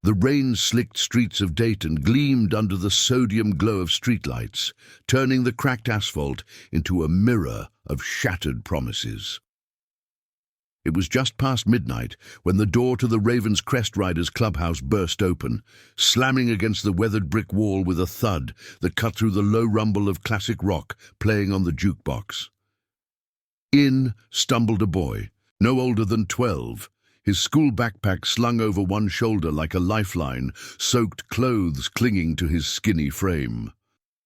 The rain-slicked streets of Dayton gleamed under the sodium glow of streetlights, turning the cracked asphalt into a mirror of shattered promises. It was just past midnight when the door to the Raven's Crest Riders clubhouse burst open, slamming against the weathered brick wall with a thud that cut through the low rumble of classic rock playing on the jukebox. In stumbled a boy, no older than 12, his school backpack slung over one shoulder like a lifeline, soaked clothes clinging to his skinny frame.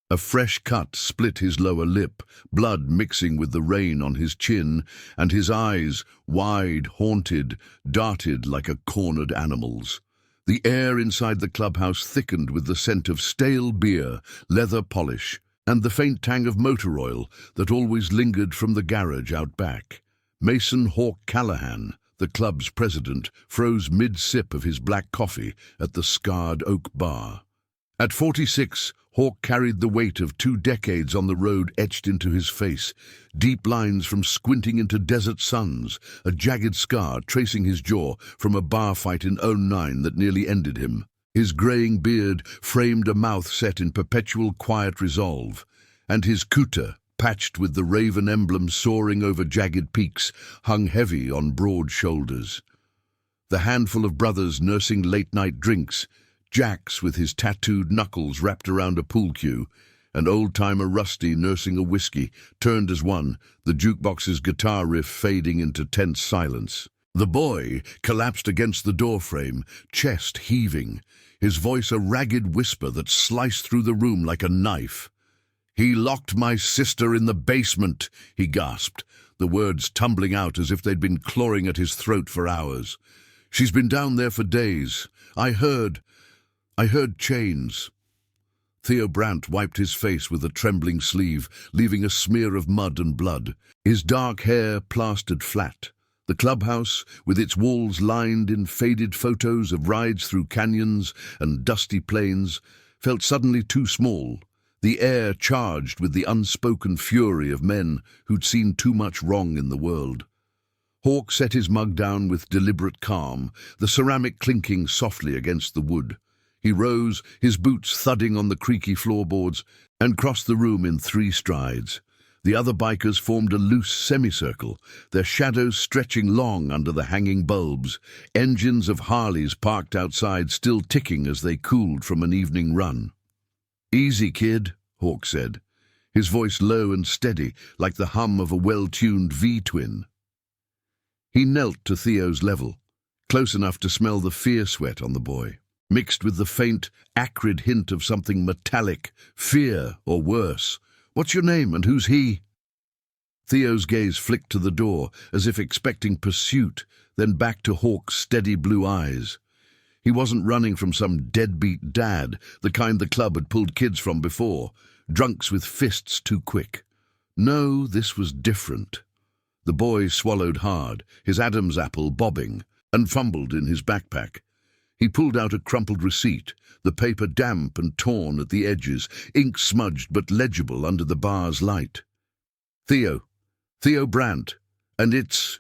A fresh cut split his lower lip, blood mixing with the rain on his chin, and his eyes, wide, haunted, darted like a cornered animal's. The air inside the clubhouse thickened with the scent of stale beer, leather polish, and the faint tang of motor oil that always lingered from the garage out back. Mason Hawk Callahan, the club's president, froze mid-sip of his black coffee at the scarred oak bar. At 46, Hawk carried the weight of 2 decades on the road etched into his face, deep lines from squinting into desert suns, a jagged scar tracing his jaw from a bar fight in '09 that nearly ended him. His greying beard framed a mouth set in perpetual quiet resolve, and his kuta, patched with the raven emblem soaring over jagged peaks, hung heavy on broad shoulders. The handful of brothers nursing late-night drinks, Jax with his tattooed knuckles wrapped around a pool cue, and old-timer Rusty nursing a whiskey, turned as one, the jukebox's guitar riff fading into tense silence. The boy collapsed against the doorframe, chest heaving, his voice a ragged whisper that sliced through the room like a knife. "He locked my sister in the basement," he gasped, the words tumbling out as if they'd been clawing at his throat for hours. "She's been down there for days. I heard chains." Theo Brandt wiped his face with a trembling sleeve, leaving a smear of mud and blood, his dark hair plastered flat. The clubhouse, with its walls lined in faded photos of rides through canyons and dusty plains, felt suddenly too small, the air charged with the unspoken fury of men who'd seen too much wrong in the world. Hawk set his mug down with deliberate calm, the ceramic clinking softly against the wood. He rose, his boots thudding on the creaky floorboards, and crossed the room in 3 strides. The other bikers formed a loose semicircle, their shadows stretching long under the hanging bulbs, engines of Harleys parked outside still ticking as they cooled from an evening run. "Easy, kid," Hawk said, his voice low and steady, like the hum of a well-tuned V-twin. He knelt to Theo's level, close enough to smell the fear sweat on the boy, mixed with the faint, acrid hint of something metallic, fear or worse. "What's your name and who's he?" Theo's gaze flicked to the door, as if expecting pursuit, then back to Hawk's steady blue eyes. He wasn't running from some deadbeat dad, the kind the club had pulled kids from before, drunks with fists too quick. No, this was different. The boy swallowed hard, his Adam's apple bobbing, and fumbled in his backpack. He pulled out a crumpled receipt, the paper damp and torn at the edges, ink smudged but legible under the bar's light. Theo Brandt, and it's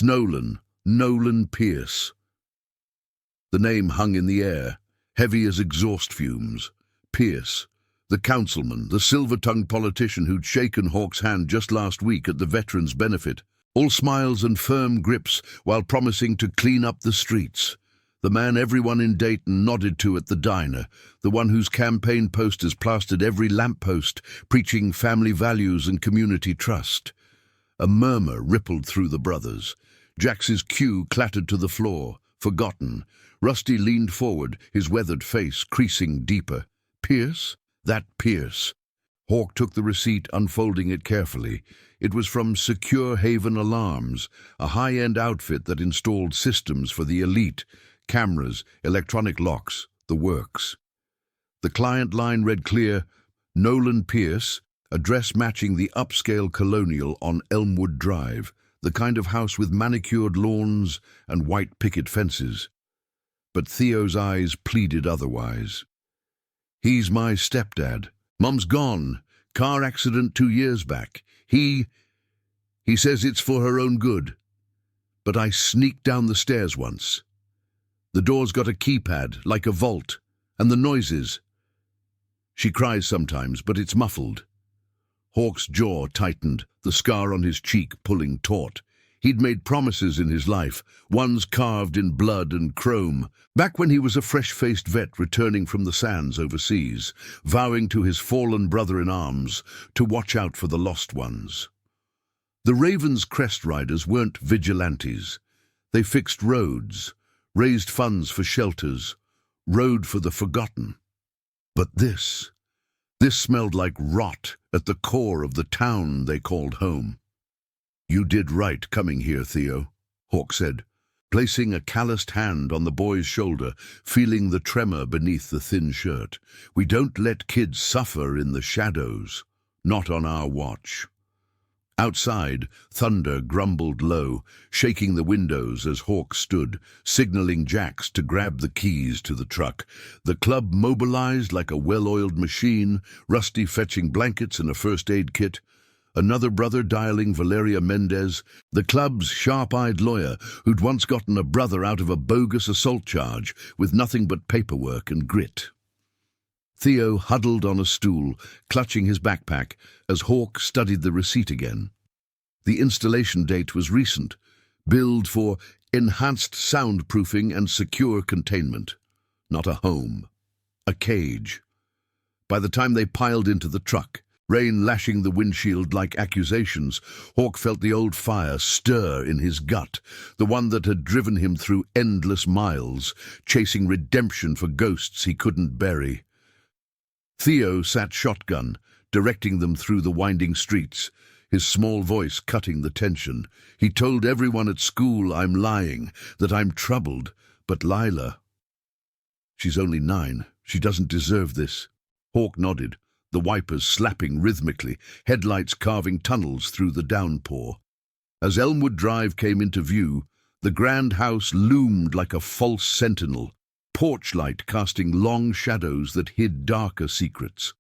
Nolan Pierce." The name hung in the air, heavy as exhaust fumes. Pierce, the councilman, the silver-tongued politician who'd shaken Hawk's hand just last week at the Veterans' Benefit, all smiles and firm grips while promising to clean up the streets. The man everyone in Dayton nodded to at the diner, the one whose campaign posters plastered every lamppost, preaching family values and community trust. A murmur rippled through the brothers. Jax's cue clattered to the floor, forgotten. Rusty leaned forward, his weathered face creasing deeper. "Pierce? That Pierce." Hawk took the receipt, unfolding it carefully. It was from Secure Haven Alarms, a high-end outfit that installed systems for the elite, cameras, electronic locks, the works. The client line read clear, "Nolan Pierce, address matching the upscale colonial on Elmwood Drive, the kind of house with manicured lawns and white picket fences." But Theo's eyes pleaded otherwise. "He's my stepdad. Mum's gone. Car accident 2 years back. He says it's for her own good. But I sneaked down the stairs once." The door's got a keypad, like a vault, and the noises. She cries sometimes, but it's muffled. Hawk's jaw tightened, the scar on his cheek pulling taut. He'd made promises in his life, ones carved in blood and chrome, back when he was a fresh-faced vet returning from the sands overseas, vowing to his fallen brother-in-arms to watch out for the lost ones. The Raven's Crest Riders weren't vigilantes. They fixed roads, raised funds for shelters, rode for the forgotten. But this smelled like rot at the core of the town they called home. "You did right coming here, Theo," Hawk said, placing a calloused hand on the boy's shoulder, feeling the tremor beneath the thin shirt. "We don't let kids suffer in the shadows, not on our watch." Outside, thunder grumbled low, shaking the windows as Hawk stood, signaling Jax to grab the keys to the truck. The club mobilized like a well-oiled machine, Rusty fetching blankets and a first-aid kit, another brother dialing Valeria Mendez, the club's sharp-eyed lawyer who'd once gotten a brother out of a bogus assault charge with nothing but paperwork and grit. Theo huddled on a stool, clutching his backpack, as Hawk studied the receipt again. The installation date was recent, billed for enhanced soundproofing and secure containment. Not a home, a cage. By the time they piled into the truck, rain lashing the windshield like accusations, Hawk felt the old fire stir in his gut, the one that had driven him through endless miles, chasing redemption for ghosts he couldn't bury. Theo sat shotgun, directing them through the winding streets, his small voice cutting the tension. He told everyone at school I'm lying, that I'm troubled, but Lila... She's only 9. She doesn't deserve this. Hawk nodded, the wipers slapping rhythmically, headlights carving tunnels through the downpour. As Elmwood Drive came into view, the grand house loomed like a false sentinel, porch light casting long shadows that hid darker secrets.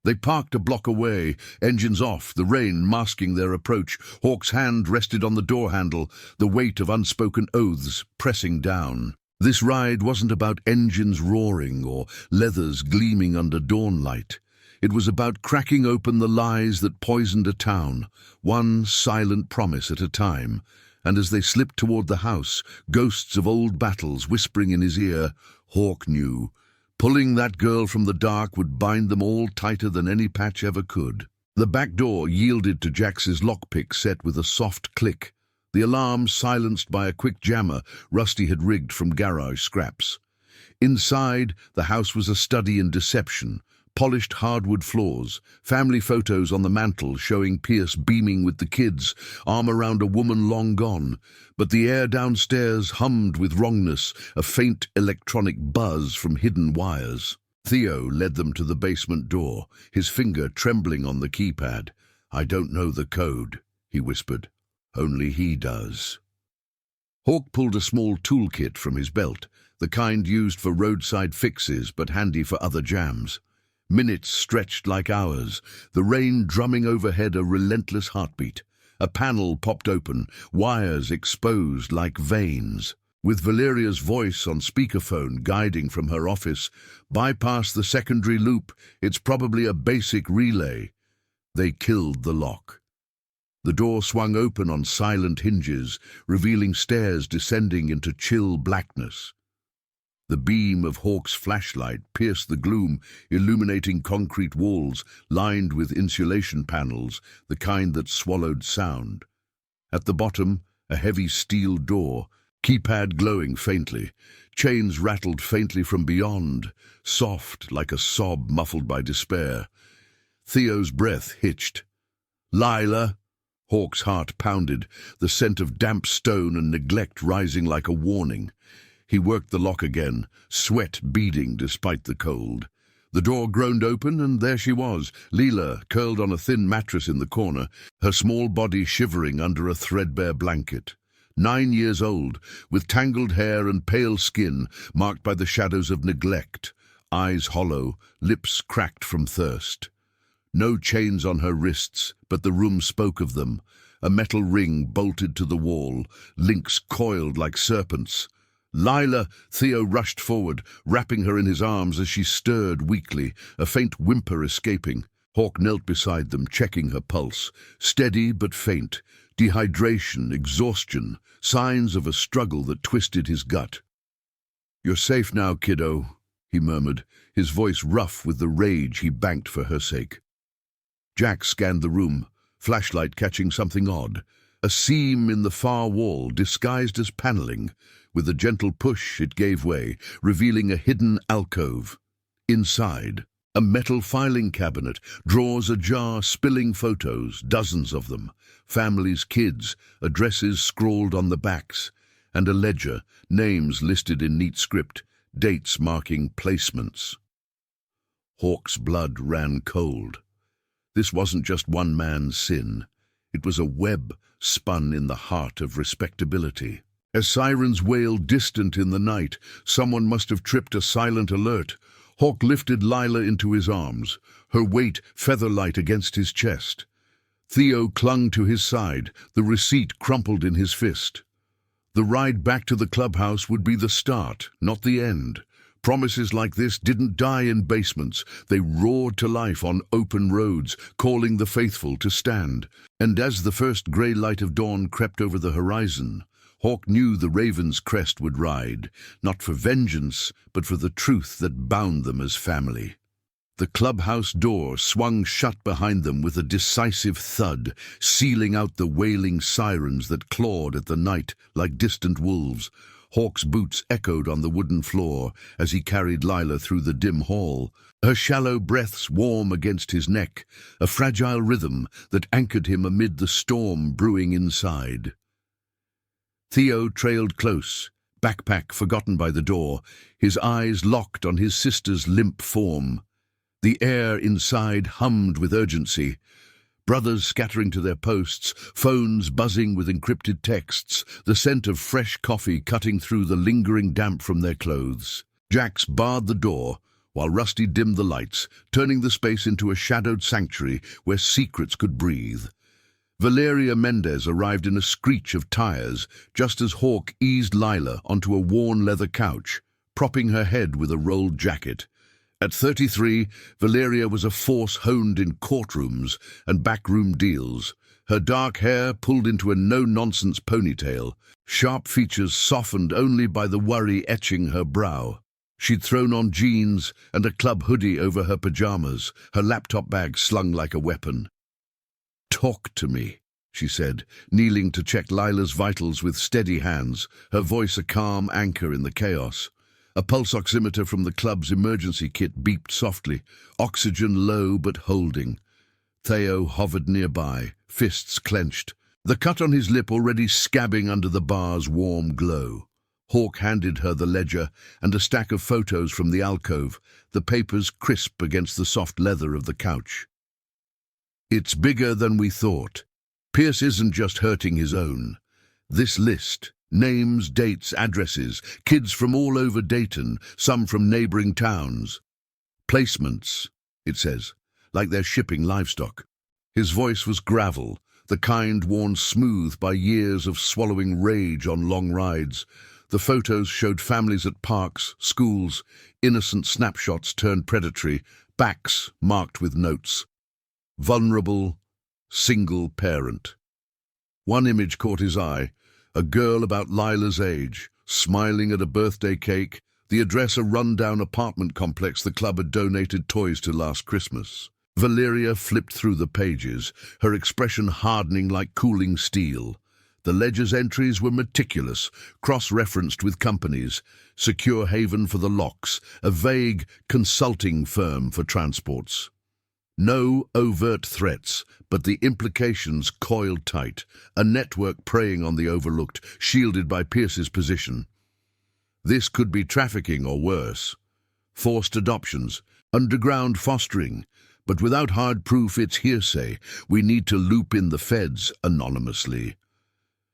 They parked a block away, engines off, the rain masking their approach. Hawk's hand rested on the door handle, the weight of unspoken oaths pressing down. This ride wasn't about engines roaring or leathers gleaming under dawn light. It was about cracking open the lies that poisoned a town, one silent promise at a time. And as they slipped toward the house, ghosts of old battles whispering in his ear, Hawk knew. Pulling that girl from the dark would bind them all tighter than any patch ever could. The back door yielded to Jax's lockpick set with a soft click, the alarm silenced by a quick jammer Rusty had rigged from garage scraps. Inside, the house was a study in deception. Polished hardwood floors, family photos on the mantel showing Pierce beaming with the kids, arm around a woman long gone. But the air downstairs hummed with wrongness, a faint electronic buzz from hidden wires. Theo led them to the basement door, his finger trembling on the keypad. "I don't know the code," he whispered. "Only he does." Hawk pulled a small toolkit from his belt, the kind used for roadside fixes but handy for other jams. Minutes stretched like hours, the rain drumming overhead a relentless heartbeat. A panel popped open, wires exposed like veins. With Valeria's voice on speakerphone guiding from her office, "Bypass the secondary loop, it's probably a basic relay." They killed the lock. The door swung open on silent hinges, revealing stairs descending into chill blackness. The beam of Hawk's flashlight pierced the gloom, illuminating concrete walls lined with insulation panels, the kind that swallowed sound. At the bottom, a heavy steel door, keypad glowing faintly. Chains rattled faintly from beyond, soft like a sob muffled by despair. Theo's breath hitched. "Lila!" Hawk's heart pounded, the scent of damp stone and neglect rising like a warning. He worked the lock again, sweat beading despite the cold. The door groaned open, and there she was, Lila, curled on a thin mattress in the corner, her small body shivering under a threadbare blanket. 9 years old, with tangled hair and pale skin marked by the shadows of neglect, eyes hollow, lips cracked from thirst. No chains on her wrists, but the room spoke of them, a metal ring bolted to the wall, links coiled like serpents. Lila! Theo rushed forward, wrapping her in his arms as she stirred weakly, a faint whimper escaping. Hawk knelt beside them, checking her pulse. Steady but faint. Dehydration, exhaustion, signs of a struggle that twisted his gut. "You're safe now, kiddo," he murmured, his voice rough with the rage he banked for her sake. Jack scanned the room, flashlight catching something odd. A seam in the far wall disguised as paneling. With a gentle push, it gave way, revealing a hidden alcove. Inside, a metal filing cabinet, drawers ajar, spilling photos, dozens of them. Families, kids, addresses scrawled on the backs, and a ledger, names listed in neat script, dates marking placements. Hawk's blood ran cold. This wasn't just one man's sin. It was a web spun in the heart of respectability. As sirens wailed distant in the night, someone must have tripped a silent alert. Hawk lifted Lila into his arms, her weight feather-light against his chest. Theo clung to his side, the receipt crumpled in his fist. The ride back to the clubhouse would be the start, not the end. Promises like this didn't die in basements. They roared to life on open roads, calling the faithful to stand. And as the first grey light of dawn crept over the horizon, Hawk knew the raven's crest would ride, not for vengeance, but for the truth that bound them as family. The clubhouse door swung shut behind them with a decisive thud, sealing out the wailing sirens that clawed at the night like distant wolves. Hawk's boots echoed on the wooden floor as he carried Lila through the dim hall, her shallow breaths warm against his neck, a fragile rhythm that anchored him amid the storm brewing inside. Theo trailed close, backpack forgotten by the door, his eyes locked on his sister's limp form. The air inside hummed with urgency. Brothers scattering to their posts, phones buzzing with encrypted texts, the scent of fresh coffee cutting through the lingering damp from their clothes. Jax barred the door, while Rusty dimmed the lights, turning the space into a shadowed sanctuary where secrets could breathe. Valeria Mendez arrived in a screech of tires, just as Hawk eased Lila onto a worn leather couch, propping her head with a rolled jacket. At 33, Valeria was a force honed in courtrooms and backroom deals, her dark hair pulled into a no-nonsense ponytail, sharp features softened only by the worry etching her brow. She'd thrown on jeans and a club hoodie over her pajamas, her laptop bag slung like a weapon. "Talk to me," she said, kneeling to check Lila's vitals with steady hands, her voice a calm anchor in the chaos. A pulse oximeter from the club's emergency kit beeped softly, oxygen low but holding. Theo hovered nearby, fists clenched, the cut on his lip already scabbing under the bar's warm glow. Hawk handed her the ledger and a stack of photos from the alcove, the papers crisp against the soft leather of the couch. "It's bigger than we thought. Pierce isn't just hurting his own. This list, names, dates, addresses, kids from all over Dayton, some from neighboring towns. Placements, it says, like they're shipping livestock." His voice was gravel, the kind worn smooth by years of swallowing rage on long rides. The photos showed families at parks, schools, innocent snapshots turned predatory, backs marked with notes. Vulnerable, single parent. One image caught his eye, a girl about Lila's age, smiling at a birthday cake, the address a run-down apartment complex the club had donated toys to last Christmas. Valeria flipped through the pages, her expression hardening like cooling steel. The ledger's entries were meticulous, cross-referenced with companies, Secure Haven for the locks, a vague consulting firm for transports. No overt threats, but the implications coiled tight, a network preying on the overlooked, shielded by Pierce's position. This could be trafficking or worse. Forced adoptions, underground fostering, but without hard proof it's hearsay. We need to loop in the feds anonymously.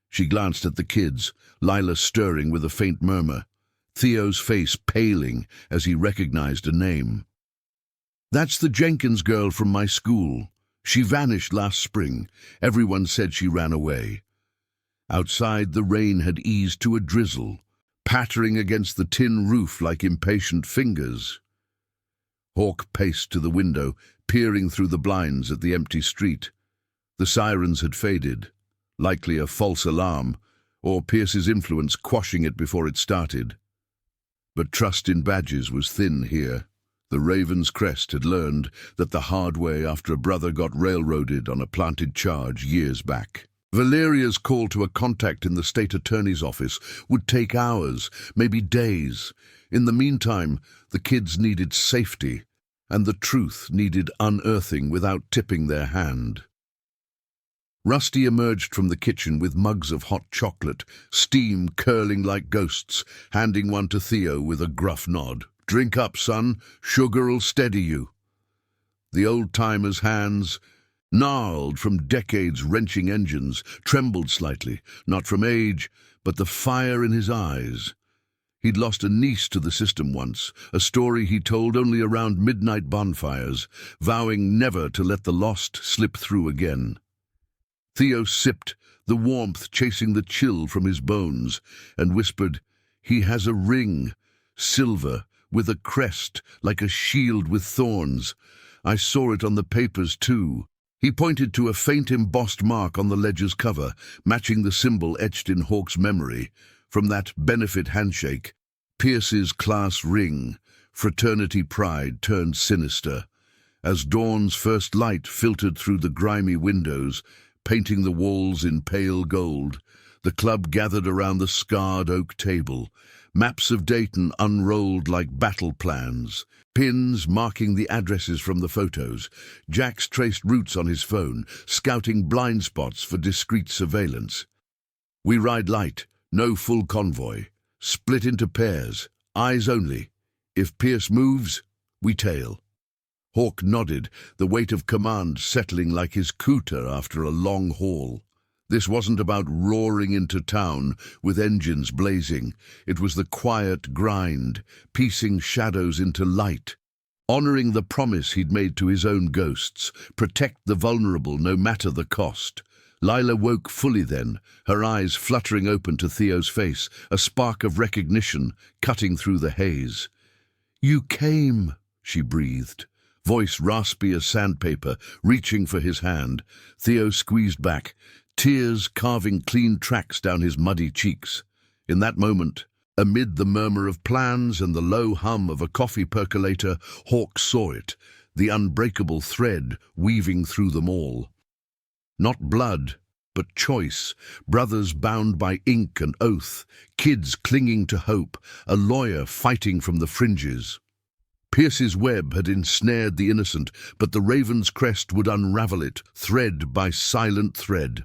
She glanced at the kids, Lila stirring with a faint murmur, Theo's face paling as he recognized a name. "That's the Jenkins girl from my school. She vanished last spring. Everyone said she ran away." Outside, the rain had eased to a drizzle. pattering against the tin roof like impatient fingers. Hawk paced to the window, peering through the blinds at the empty street. The sirens had faded, likely a false alarm, or Pierce's influence quashing it before it started. But trust in badges was thin here. The Raven's Crest had learned that the hard way after a brother got railroaded on a planted charge years back. Valeria's call to a contact in the state attorney's office would take hours, maybe days. In the meantime, the kids needed safety, and the truth needed unearthing without tipping their hand. Rusty emerged from the kitchen with mugs of hot chocolate, steam curling like ghosts, handing one to Theo with a gruff nod. "Drink up, son. Sugar'll steady you." The old-timer's hands, gnarled from decades wrenching engines, trembled slightly, not from age, but the fire in his eyes. He'd lost a niece to the system once, a story he told only around midnight bonfires, vowing never to let the lost slip through again. Theo sipped, the warmth chasing the chill from his bones, and whispered, "He has a ring, silver, with a crest, like a shield with thorns. I saw it on the papers too." He pointed to a faint embossed mark on the ledger's cover, matching the symbol etched in Hawk's memory. From that benefit handshake, Pierce's class ring, fraternity pride turned sinister. As dawn's first light filtered through the grimy windows, painting the walls in pale gold, the club gathered around the scarred oak table, maps of Dayton unrolled like battle plans, pins marking the addresses from the photos. Jax traced routes on his phone, scouting blind spots for discreet surveillance. "We ride light, no full convoy. Split into pairs, eyes only. If Pierce moves, we tail." Hawk nodded, the weight of command settling like his cooter after a long haul. This wasn't about roaring into town with engines blazing. It was the quiet grind, piecing shadows into light, honoring the promise he'd made to his own ghosts, protect the vulnerable no matter the cost. Lila woke fully then, her eyes fluttering open to Theo's face, a spark of recognition cutting through the haze. "You came," she breathed, voice raspy as sandpaper, reaching for his hand. Theo squeezed back, tears carving clean tracks down his muddy cheeks. In that moment, amid the murmur of plans and the low hum of a coffee percolator, Hawk saw it, the unbreakable thread weaving through them all. Not blood, but choice, brothers bound by ink and oath, kids clinging to hope, a lawyer fighting from the fringes. Pierce's web had ensnared the innocent, but the Raven's Crest would unravel it, thread by silent thread.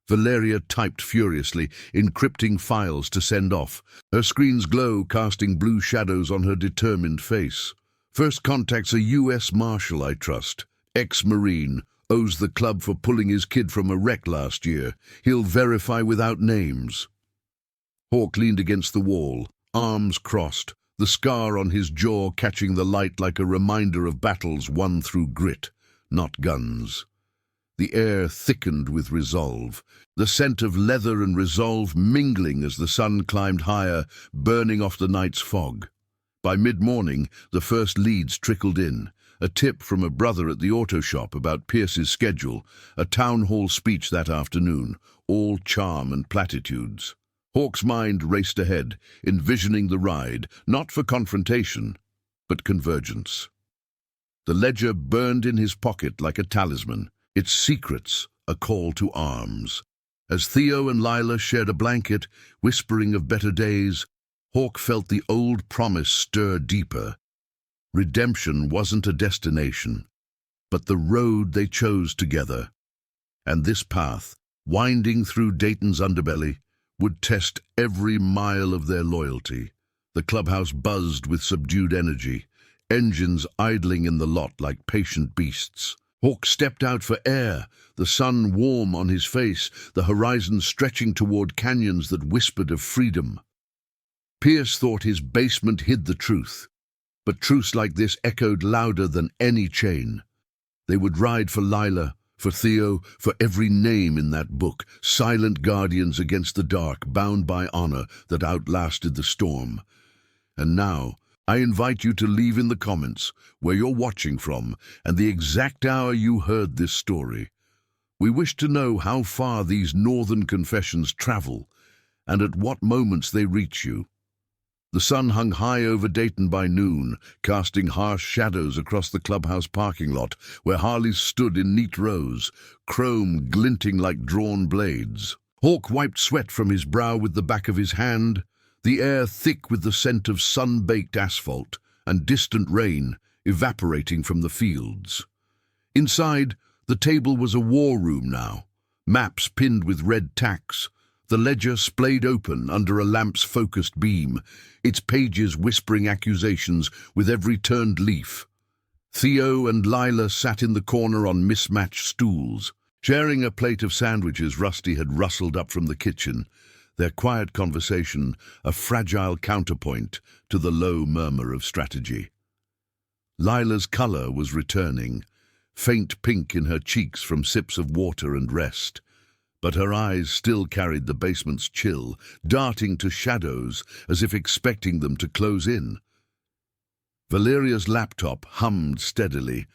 Valeria typed furiously, encrypting files to send off, her screen's glow casting blue shadows on her determined face. "First contact's a U.S. Marshal, I trust. Ex-Marine. Owes the club for pulling his kid from a wreck last year. He'll verify without names." Hawk leaned against the wall, arms crossed, the scar on his jaw catching the light like a reminder of battles won through grit, not guns. The air thickened with resolve, the scent of leather and resolve mingling as the sun climbed higher, burning off the night's fog. By mid-morning, the first leads trickled in. A tip from a brother at the auto shop about Pierce's schedule, a town hall speech that afternoon, all charm and platitudes. Hawk's mind raced ahead, envisioning the ride, not for confrontation, but convergence. The ledger burned in his pocket like a talisman, its secrets a call to arms. As Theo and Lila shared a blanket, whispering of better days, Hawk felt the old promise stir deeper. Redemption wasn't a destination, but the road they chose together. And this path, winding through Dayton's underbelly, would test every mile of their loyalty. The clubhouse buzzed with subdued energy, engines idling in the lot like patient beasts. Hawk stepped out for air, the sun warm on his face, the horizon stretching toward canyons that whispered of freedom. Pierce thought his basement hid the truth, but truths like this echoed louder than any chain. They would ride for Lila, For Theo, for every name in that book, silent guardians against the dark, bound by honor that outlasted the storm. And now, I invite you to leave in the comments where you're watching from and the exact hour you heard this story. We wish to know how far these northern confessions travel and at what moments they reach you. The sun hung high over Dayton by noon, casting harsh shadows across the clubhouse parking lot, where Harleys stood in neat rows, chrome glinting like drawn blades. Hawk wiped sweat from his brow with the back of his hand, the air thick with the scent of sun-baked asphalt and distant rain evaporating from the fields. Inside, the table was a war room now, maps pinned with red tacks, the ledger splayed open under a lamp's focused beam, its pages whispering accusations with every turned leaf. Theo and Lila sat in the corner on mismatched stools, sharing a plate of sandwiches Rusty had rustled up from the kitchen, their quiet conversation a fragile counterpoint to the low murmur of strategy. Lila's color was returning, faint pink in her cheeks from sips of water and rest, but her eyes still carried the basement's chill, darting to shadows as if expecting them to close in. Valeria's laptop hummed steadily,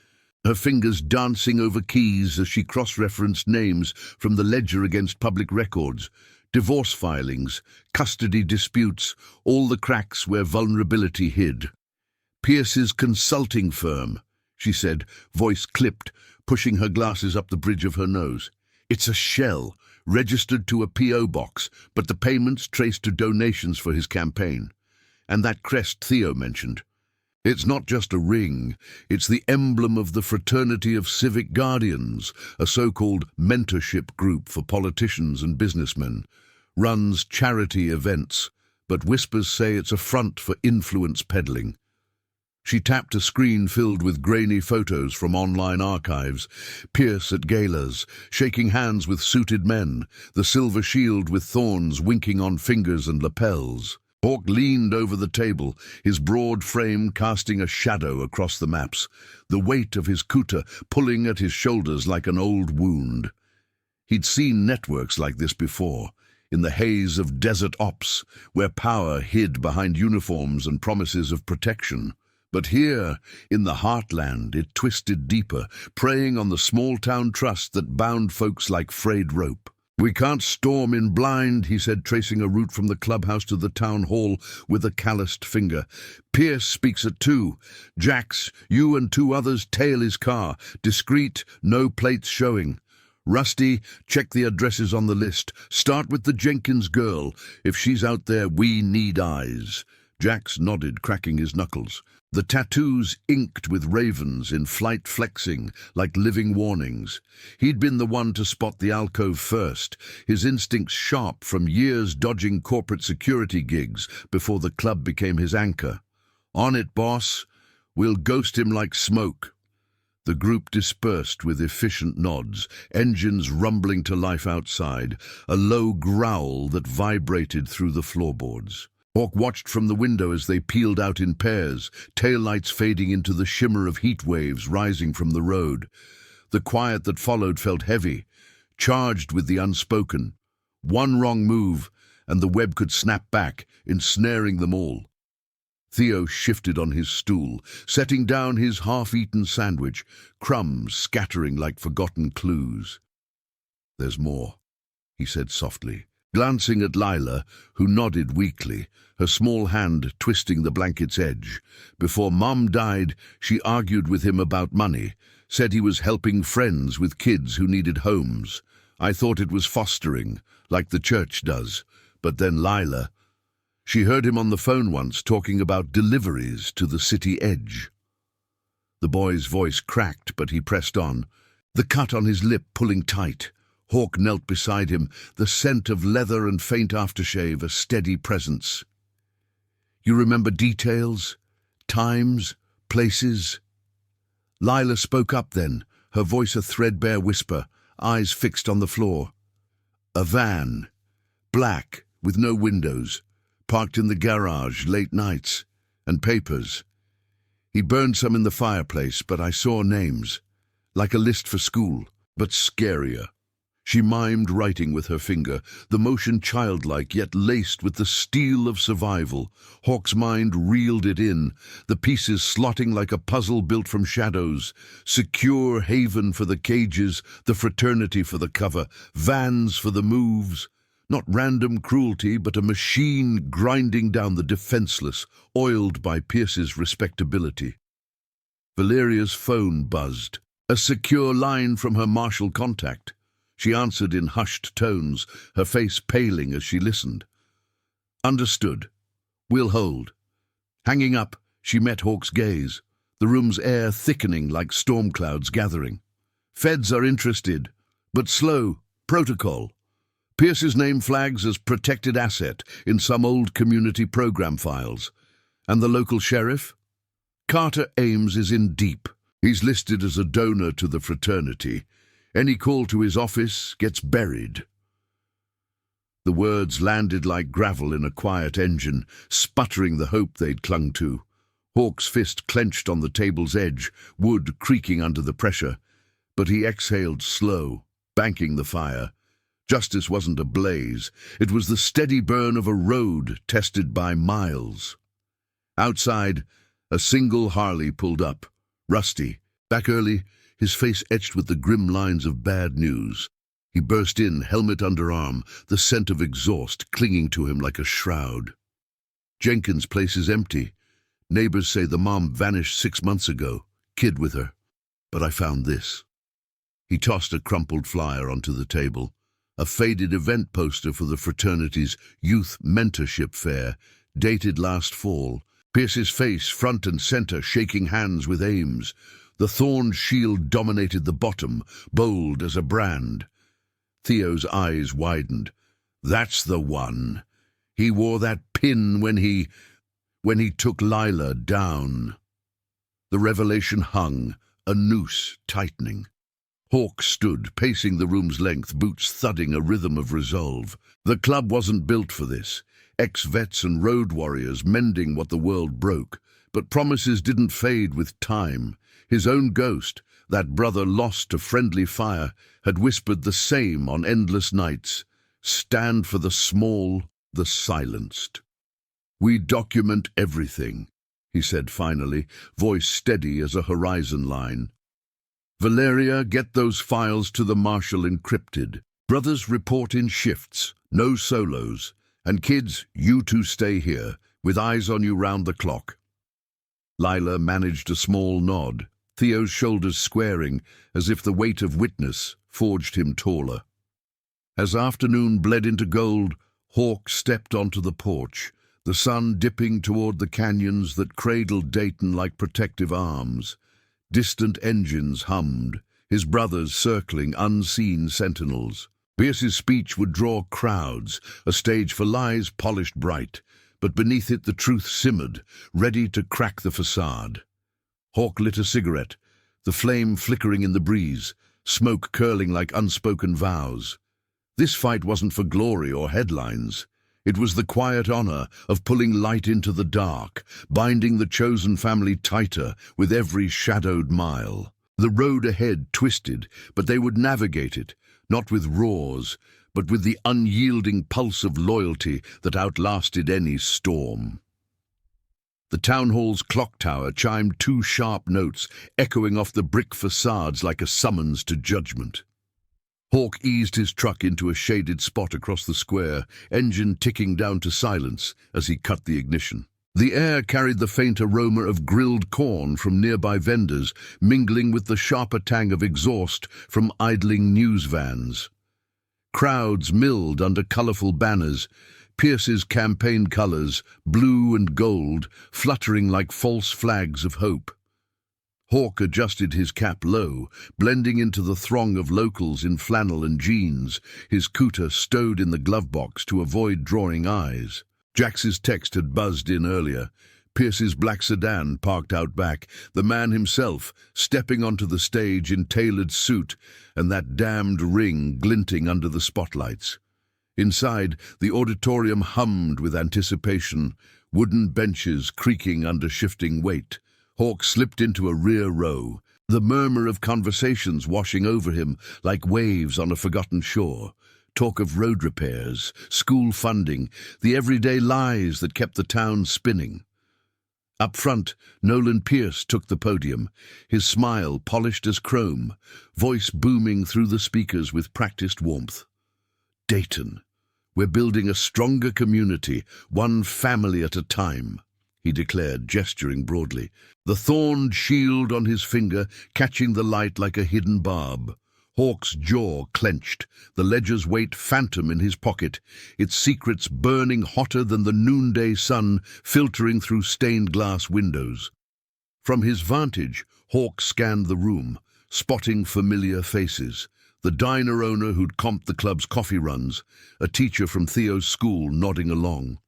her fingers dancing over keys as she cross-referenced names from the ledger against public records, divorce filings, custody disputes, all the cracks where vulnerability hid. "Pierce's consulting firm," she said, voice clipped, pushing her glasses up the bridge of her nose. "It's a shell, registered to a P.O. box, but the payments traced to donations for his campaign. And that crest Theo mentioned. It's not just a ring, it's the emblem of the Fraternity of Civic Guardians, a so-called mentorship group for politicians and businessmen. Runs charity events, but whispers say it's a front for influence peddling." She tapped a screen filled with grainy photos from online archives, Pierce at galas, shaking hands with suited men, the silver shield with thorns winking on fingers and lapels. Hawk leaned over the table, his broad frame casting a shadow across the maps, the weight of his kuta pulling at his shoulders like an old wound. He'd seen networks like this before, in the haze of desert ops, where power hid behind uniforms and promises of protection. But here, in the heartland, it twisted deeper, preying on the small-town trust that bound folks like frayed rope. "We can't storm in blind," he said, tracing a route from the clubhouse to the town hall with a calloused finger. "Pierce speaks at 2. Jax, you and 2 others tail his car. Discreet, no plates showing. Rusty, check the addresses on the list. Start with the Jenkins girl. If she's out there, we need eyes." Jax nodded, cracking his knuckles. The tattoos inked with ravens in flight flexing like living warnings. He'd been the one to spot the alcove first, his instincts sharp from years dodging corporate security gigs before the club became his anchor. "On it, boss. We'll ghost him like smoke." The group dispersed with efficient nods, engines rumbling to life outside, a low growl that vibrated through the floorboards. Hawk watched from the window as they peeled out in pairs, taillights fading into the shimmer of heat waves rising from the road. The quiet that followed felt heavy, charged with the unspoken. One wrong move, and the web could snap back, ensnaring them all. Theo shifted on his stool, setting down his half-eaten sandwich, crumbs scattering like forgotten clues. "There's more," he said softly, glancing at Lila, who nodded weakly, her small hand twisting the blanket's edge. Before Mom died, she argued with him about money, said he was helping friends with kids who needed homes. I thought it was fostering, like the church does. But then Lila, she heard him on the phone once talking about deliveries to the city edge. The boy's voice cracked, but he pressed on, the cut on his lip pulling tight. Hawk knelt beside him, the scent of leather and faint aftershave a steady presence. "You remember details? Times? Places?" Lila spoke up then, her voice a threadbare whisper, eyes fixed on the floor. "A van, black, with no windows, parked in the garage late nights, and papers. He burned some in the fireplace, but I saw names, like a list for school. but scarier. She mimed writing with her finger, the motion childlike yet laced with the steel of survival. Hawk's mind reeled it in, the pieces slotting like a puzzle built from shadows. Secure haven for the cages, the fraternity for the cover, vans for the moves. Not random cruelty, but a machine grinding down the defenseless, oiled by Pierce's respectability. Valeria's phone buzzed, a secure line from her martial contact. She answered in hushed tones, her face paling as she listened. Understood. We'll hold. Hanging up, she met Hawk's gaze, the room's air thickening like storm clouds gathering. Feds are interested, but slow. Protocol. Pierce's name flags as protected asset in some old community program files. And the local sheriff? Carter Ames is in deep. He's listed as a donor to the fraternity. Any call to his office gets buried. The words landed like gravel in a quiet engine, sputtering the hope they'd clung to. Hawk's fist clenched on the table's edge, wood creaking under the pressure. But he exhaled slow, banking the fire. Justice wasn't a blaze. It was the steady burn of a road tested by miles. Outside, a single Harley pulled up, rusty. Back early, his face etched with the grim lines of bad news. He burst in, helmet under arm, the scent of exhaust clinging to him like a shroud. Jenkins' place is empty. Neighbors say the mom vanished 6 months ago, kid with her. But I found this. He tossed a crumpled flyer onto the table, a faded event poster for the fraternity's youth mentorship fair, dated last fall. Pierce's face, front and center, shaking hands with Ames. The thorned shield dominated the bottom, bold as a brand. Theo's eyes widened. That's the one. He wore that pin when he took Lila down. The revelation hung, a noose tightening. Hawk stood, pacing the room's length, boots thudding a rhythm of resolve. The club wasn't built for this. Ex-vets and road warriors mending what the world broke. But promises didn't fade with time. His own ghost, that brother lost to friendly fire, had whispered the same on endless nights. Stand for the small, the silenced. We document everything, he said finally, voice steady as a horizon line. Valeria, get those files to the marshal encrypted. Brothers report in shifts, no solos. And kids, you two stay here, with eyes on you round the clock. Lila managed a small nod, Theo's shoulders squaring, as if the weight of witness forged him taller. As afternoon bled into gold, Hawk stepped onto the porch, the sun dipping toward the canyons that cradled Dayton like protective arms. Distant engines hummed, his brothers circling unseen sentinels. Pierce's speech would draw crowds, a stage for lies polished bright, but beneath it the truth simmered, ready to crack the facade. Hawk lit a cigarette, the flame flickering in the breeze, smoke curling like unspoken vows. This fight wasn't for glory or headlines. It was the quiet honor of pulling light into the dark, binding the chosen family tighter with every shadowed mile. The road ahead twisted, but they would navigate it, not with roars, but with the unyielding pulse of loyalty that outlasted any storm. The town hall's clock tower chimed 2 sharp notes, echoing off the brick facades like a summons to judgment. Hawk eased his truck into a shaded spot across the square, engine ticking down to silence as he cut the ignition. The air carried the faint aroma of grilled corn from nearby vendors, mingling with the sharper tang of exhaust from idling news vans. Crowds milled under colorful banners, Pierce's campaign colors, blue and gold, fluttering like false flags of hope. Hawk adjusted his cap low, blending into the throng of locals in flannel and jeans, his cooter stowed in the glove box to avoid drawing eyes. Jax's text had buzzed in earlier. Pierce's black sedan parked out back, the man himself stepping onto the stage in tailored suit and that damned ring glinting under the spotlights. Inside, the auditorium hummed with anticipation, wooden benches creaking under shifting weight. Hawk slipped into a rear row, The murmur of conversations washing over him like waves on a forgotten shore. Talk of road repairs, school funding, the everyday lies that kept the town spinning. Up front, Nolan Pierce took the podium, his smile polished as chrome, voice booming through the speakers with practiced warmth. Dayton, we're building a stronger community, one family at a time, he declared, gesturing broadly, the thorned shield on his finger catching the light like a hidden barb. Hawk's jaw clenched, the ledger's weight phantom in his pocket, its secrets burning hotter than the noonday sun filtering through stained glass windows. From his vantage, Hawk scanned the room, spotting familiar faces. The diner owner who'd comped the club's coffee runs, a teacher from Theo's school nodding along.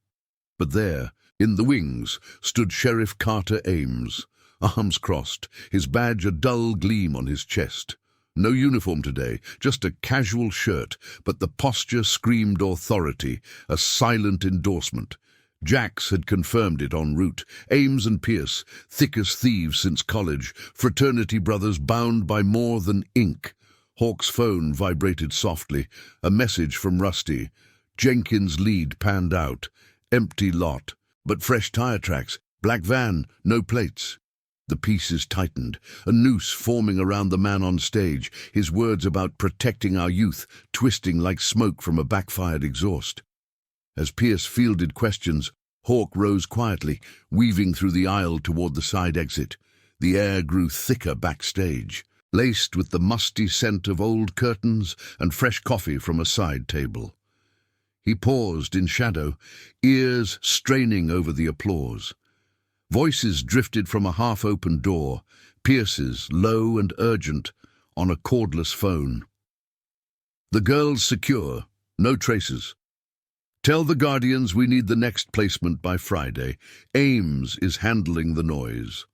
But there, in the wings, stood Sheriff Carter Ames, arms crossed, his badge a dull gleam on his chest. No uniform today, just a casual shirt, but the posture screamed authority, a silent endorsement. Jax had confirmed it en route. Ames and Pierce, thick as thieves since college, fraternity brothers bound by more than ink. Hawk's phone vibrated softly, a message from Rusty. Jenkins' lead panned out. Empty lot, but fresh tire tracks. Black van, no plates. The pieces tightened, a noose forming around the man on stage, his words about protecting our youth twisting like smoke from a backfired exhaust. As Pierce fielded questions, Hawk rose quietly, weaving through the aisle toward the side exit. The air grew thicker backstage, laced with the musty scent of old curtains and fresh coffee from a side table. He paused in shadow, ears straining over the applause. Voices drifted from a half-open door, Pierce's, low and urgent, on a cordless phone. The girl's secure, no traces. Tell the Guardians we need the next placement by Friday. Ames is handling the noise.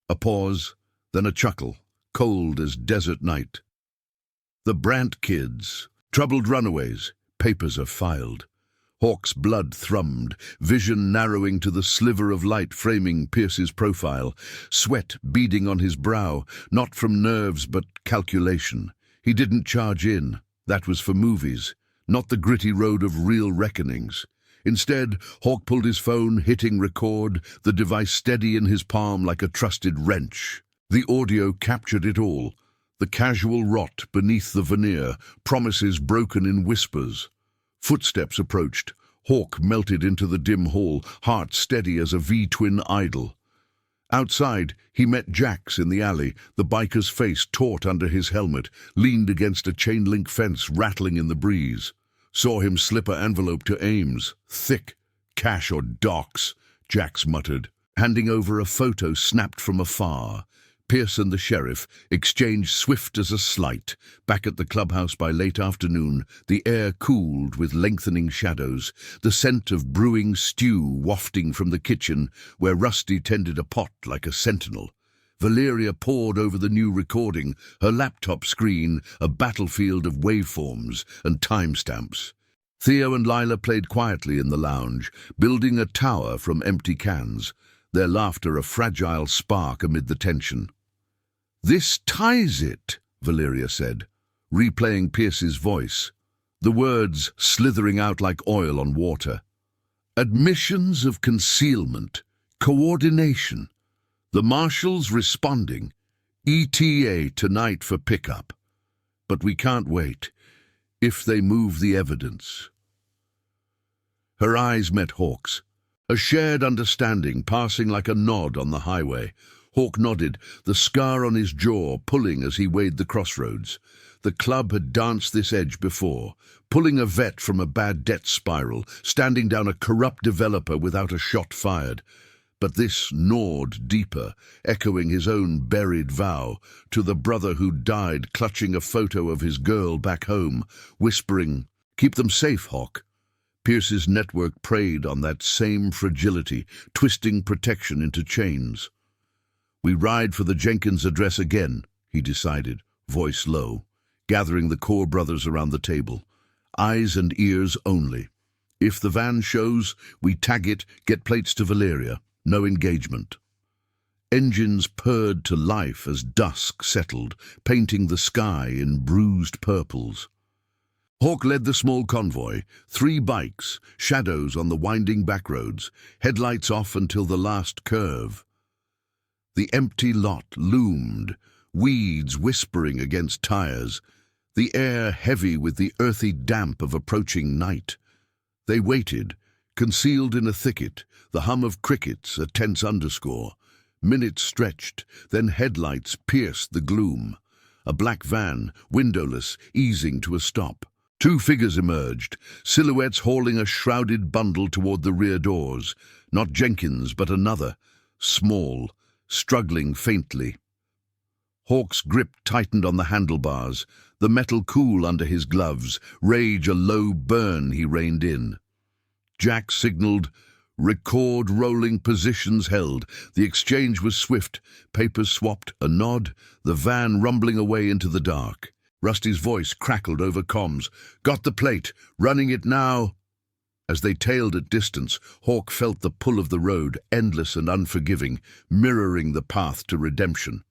A pause, then a chuckle, cold as desert night. The Brandt kids, troubled runaways, papers are filed. Hawk's blood thrummed, vision narrowing to the sliver of light framing Pierce's profile, sweat beading on his brow, not from nerves but calculation. He didn't charge in. That was for movies, not the gritty road of real reckonings. Instead, Hawk pulled his phone, hitting record, the device steady in his palm like a trusted wrench. The audio captured it all. The casual rot beneath the veneer, promises broken in whispers. Footsteps approached. Hawk melted into the dim hall, heart steady as a V-twin idol. Outside, he met Jax in the alley, the biker's face taut under his helmet, leaned against a chain-link fence rattling in the breeze. Saw him slip an envelope to Ames. Thick. Cash or docs, Jax muttered, handing over a photo snapped from afar. Pierce and the sheriff exchanged swift as a slight. Back at the clubhouse by late afternoon, the air cooled with lengthening shadows, the scent of brewing stew wafting from the kitchen where Rusty tended a pot like a sentinel. Valeria pored over the new recording, her laptop screen a battlefield of waveforms and timestamps. Theo and Lila played quietly in the lounge, building a tower from empty cans, their laughter a fragile spark amid the tension. "This ties it," Valeria said, replaying Pierce's voice, the words slithering out like oil on water. Admissions of concealment, coordination, the marshals responding, ETA tonight for pickup. But we can't wait, if they move the evidence. Her eyes met Hawk's, a shared understanding passing like a nod on the highway. Hawk nodded, the scar on his jaw pulling as he weighed the crossroads. The club had danced this edge before, pulling a vet from a bad debt spiral, standing down a corrupt developer without a shot fired. But this gnawed deeper, echoing his own buried vow to the brother who died clutching a photo of his girl back home, whispering, "Keep them safe, Hawk." Pierce's network preyed on that same fragility, twisting protection into chains. "We ride for the Jenkins address again," he decided, voice low, gathering the core brothers around the table. Eyes and ears only. If the van shows, we tag it, get plates to Valeria. No engagement. Engines purred to life as dusk settled, painting the sky in bruised purples. Hawk led the small convoy, 3 bikes, shadows on the winding backroads, headlights off until the last curve. The empty lot loomed, weeds whispering against tires, the air heavy with the earthy damp of approaching night. They waited, concealed in a thicket, the hum of crickets a tense underscore. Minutes stretched, then headlights pierced the gloom. A black van, windowless, easing to a stop. 2 figures emerged, silhouettes hauling a shrouded bundle toward the rear doors. Not Jenkins, but another, small, struggling faintly. Hawk's grip tightened on the handlebars, the metal cool under his gloves, rage a low burn he reined in. Jack signaled, record rolling, positions held. The exchange was swift, papers swapped, a nod, the van rumbling away into the dark. Rusty's voice crackled over comms. Got the plate, running it now. As they tailed at distance, Hawk felt the pull of the road, endless and unforgiving, mirroring the path to redemption.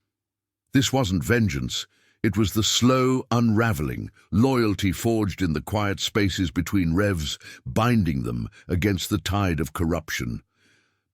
This wasn't vengeance. It was the slow unraveling, loyalty forged in the quiet spaces between revs, binding them against the tide of corruption.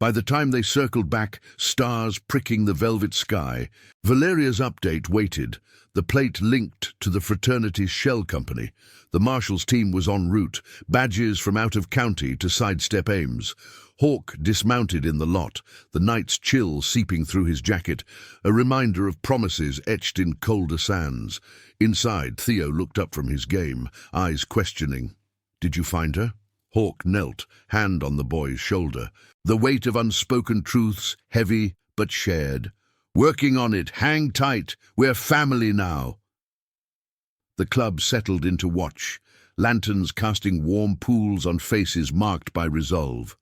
By the time they circled back, stars pricking the velvet sky, Valeria's update waited, the plate linked to the fraternity's shell company. The marshal's team was en route, badges from out of county to sidestep aims. Hawk dismounted in the lot, the night's chill seeping through his jacket, a reminder of promises etched in colder sands. Inside, Theo looked up from his game, eyes questioning. Did you find her? Hawk knelt, hand on the boy's shoulder. The weight of unspoken truths, heavy but shared. Working on it, hang tight, we're family now. The club settled into watch, lanterns casting warm pools on faces marked by resolve.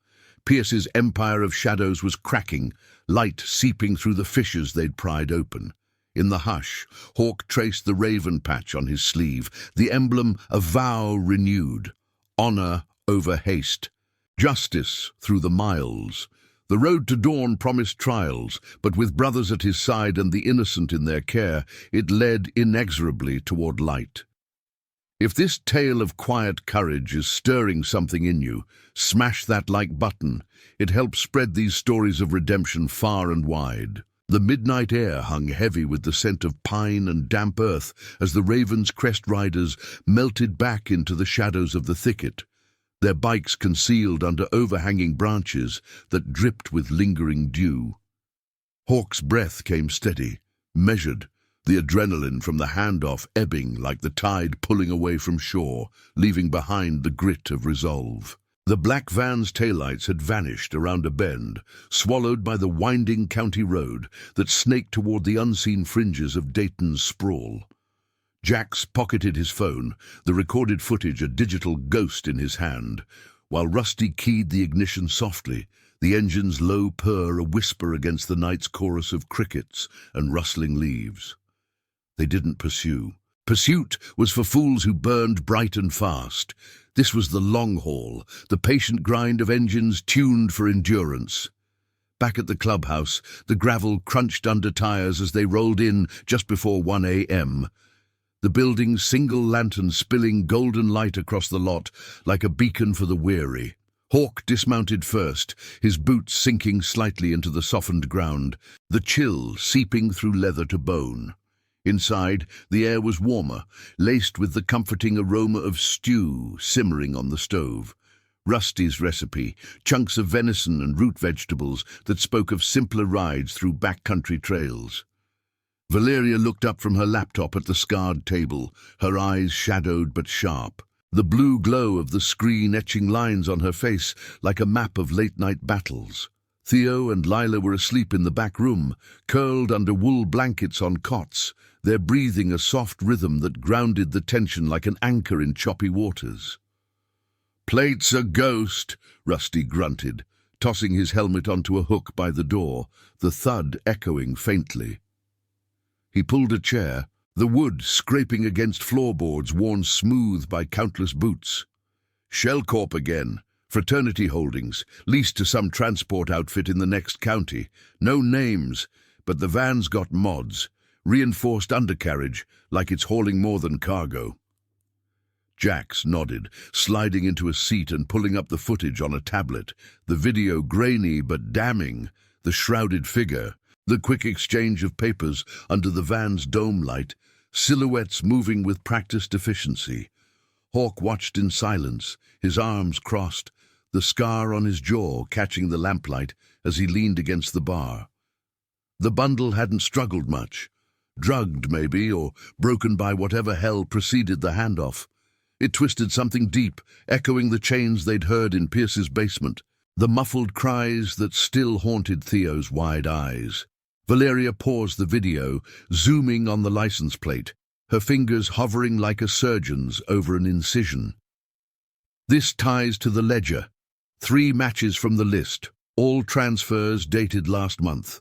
Pierce's empire of shadows was cracking, light seeping through the fissures they'd pried open. In the hush, Hawk traced the raven patch on his sleeve, the emblem a vow renewed. Honor over haste. Justice through the miles. The road to dawn promised trials, but with brothers at his side and the innocent in their care, it led inexorably toward light. If this tale of quiet courage is stirring something in you, smash that like button. It helps spread these stories of redemption far and wide. The midnight air hung heavy with the scent of pine and damp earth as the Raven's Crest riders melted back into the shadows of the thicket, their bikes concealed under overhanging branches that dripped with lingering dew. Hawk's breath came steady, measured, the adrenaline from the handoff ebbing like the tide pulling away from shore, leaving behind the grit of resolve. The black van's taillights had vanished around a bend, swallowed by the winding county road that snaked toward the unseen fringes of Dayton's sprawl. Jax pocketed his phone, the recorded footage a digital ghost in his hand, while Rusty keyed the ignition softly, the engine's low purr a whisper against the night's chorus of crickets and rustling leaves. They didn't pursue. Pursuit was for fools who burned bright and fast. This was the long haul, the patient grind of engines tuned for endurance. Back at the clubhouse, the gravel crunched under tires as they rolled in just before 1 a.m., the building's single lantern spilling golden light across the lot like a beacon for the weary. Hawk dismounted first, his boots sinking slightly into the softened ground, the chill seeping through leather to bone. Inside, the air was warmer, laced with the comforting aroma of stew simmering on the stove. Rusty's recipe, chunks of venison and root vegetables that spoke of simpler rides through backcountry trails. Valeria looked up from her laptop at the scarred table, her eyes shadowed but sharp, the blue glow of the screen etching lines on her face like a map of late-night battles. Theo and Lila were asleep in the back room, curled under wool blankets on cots, their breathing a soft rhythm that grounded the tension like an anchor in choppy waters. "Plate's a ghost," Rusty grunted, tossing his helmet onto a hook by the door, the thud echoing faintly. He pulled a chair, the wood scraping against floorboards worn smooth by countless boots. "Shellcorp again. Fraternity holdings, leased to some transport outfit in the next county. No names, but the van's got mods. Reinforced undercarriage, like it's hauling more than cargo. Jax nodded, sliding into a seat and pulling up the footage on a tablet. The video grainy but damning. The shrouded figure, the quick exchange of papers under the van's dome light, silhouettes moving with practiced efficiency. Hawk watched in silence, his arms crossed, the scar on his jaw catching the lamplight as he leaned against the bar. The bundle hadn't struggled much. Drugged, maybe, or broken by whatever hell preceded the handoff. It twisted something deep, echoing the chains they'd heard in Pierce's basement, the muffled cries that still haunted Theo's wide eyes. Valeria paused the video, zooming on the license plate, her fingers hovering like a surgeon's over an incision. This ties to the ledger. 3 matches from the list, all transfers dated last month.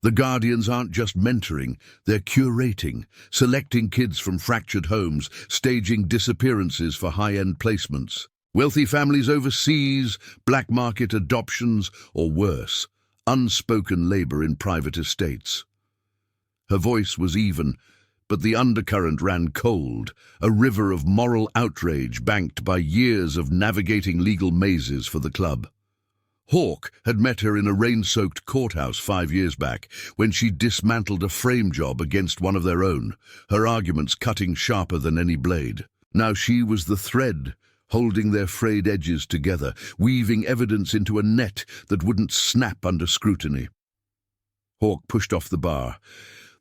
The Guardians aren't just mentoring, they're curating, selecting kids from fractured homes, staging disappearances for high-end placements. Wealthy families overseas, black market adoptions, or worse, unspoken labor in private estates. Her voice was even, but the undercurrent ran cold, a river of moral outrage banked by years of navigating legal mazes for the club. Hawk had met her in a rain-soaked courthouse 5 years back when she dismantled a frame job against one of their own, her arguments cutting sharper than any blade. Now she was the thread, holding their frayed edges together, weaving evidence into a net that wouldn't snap under scrutiny. Hawk pushed off the bar,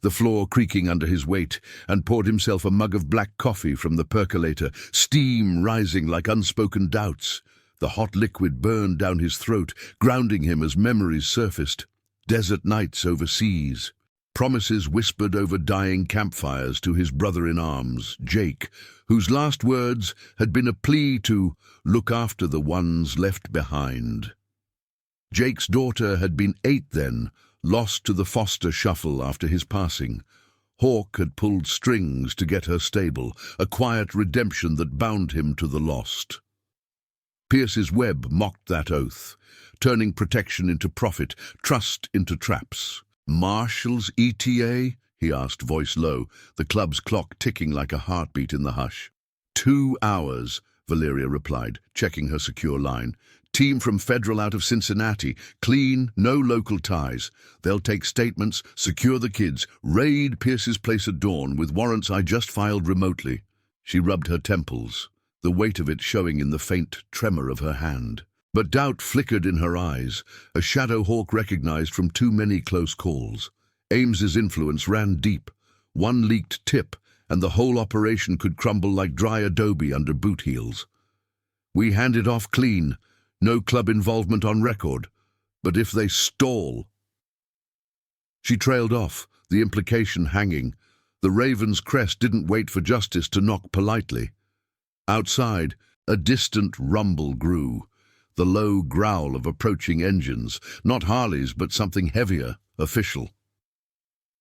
the floor creaking under his weight, and poured himself a mug of black coffee from the percolator, steam rising like unspoken doubts. The hot liquid burned down his throat, grounding him as memories surfaced. Desert nights overseas, promises whispered over dying campfires to his brother-in-arms, Jake, whose last words had been a plea to look after the ones left behind. Jake's daughter had been 8 then, lost to the foster shuffle after his passing. Hawk had pulled strings to get her stable, a quiet redemption that bound him to the lost. Pierce's web mocked that oath, turning protection into profit, trust into traps. "Marshall's ETA?" he asked, voice low, the club's clock ticking like a heartbeat in the hush. 2 hours, Valeria replied, checking her secure line. "Team from Federal out of Cincinnati. Clean, no local ties. They'll take statements, secure the kids, raid Pierce's place at dawn with warrants I just filed remotely." She rubbed her temples, the weight of it showing in the faint tremor of her hand. But doubt flickered in her eyes, a shadow Hawk recognized from too many close calls. Ames's influence ran deep. One leaked tip, and the whole operation could crumble like dry adobe under boot heels. "We hand it off clean. No club involvement on record. But if they stall..." She trailed off, the implication hanging. The Raven's crest didn't wait for justice to knock politely. Outside, a distant rumble grew, the low growl of approaching engines, not Harleys but something heavier, official.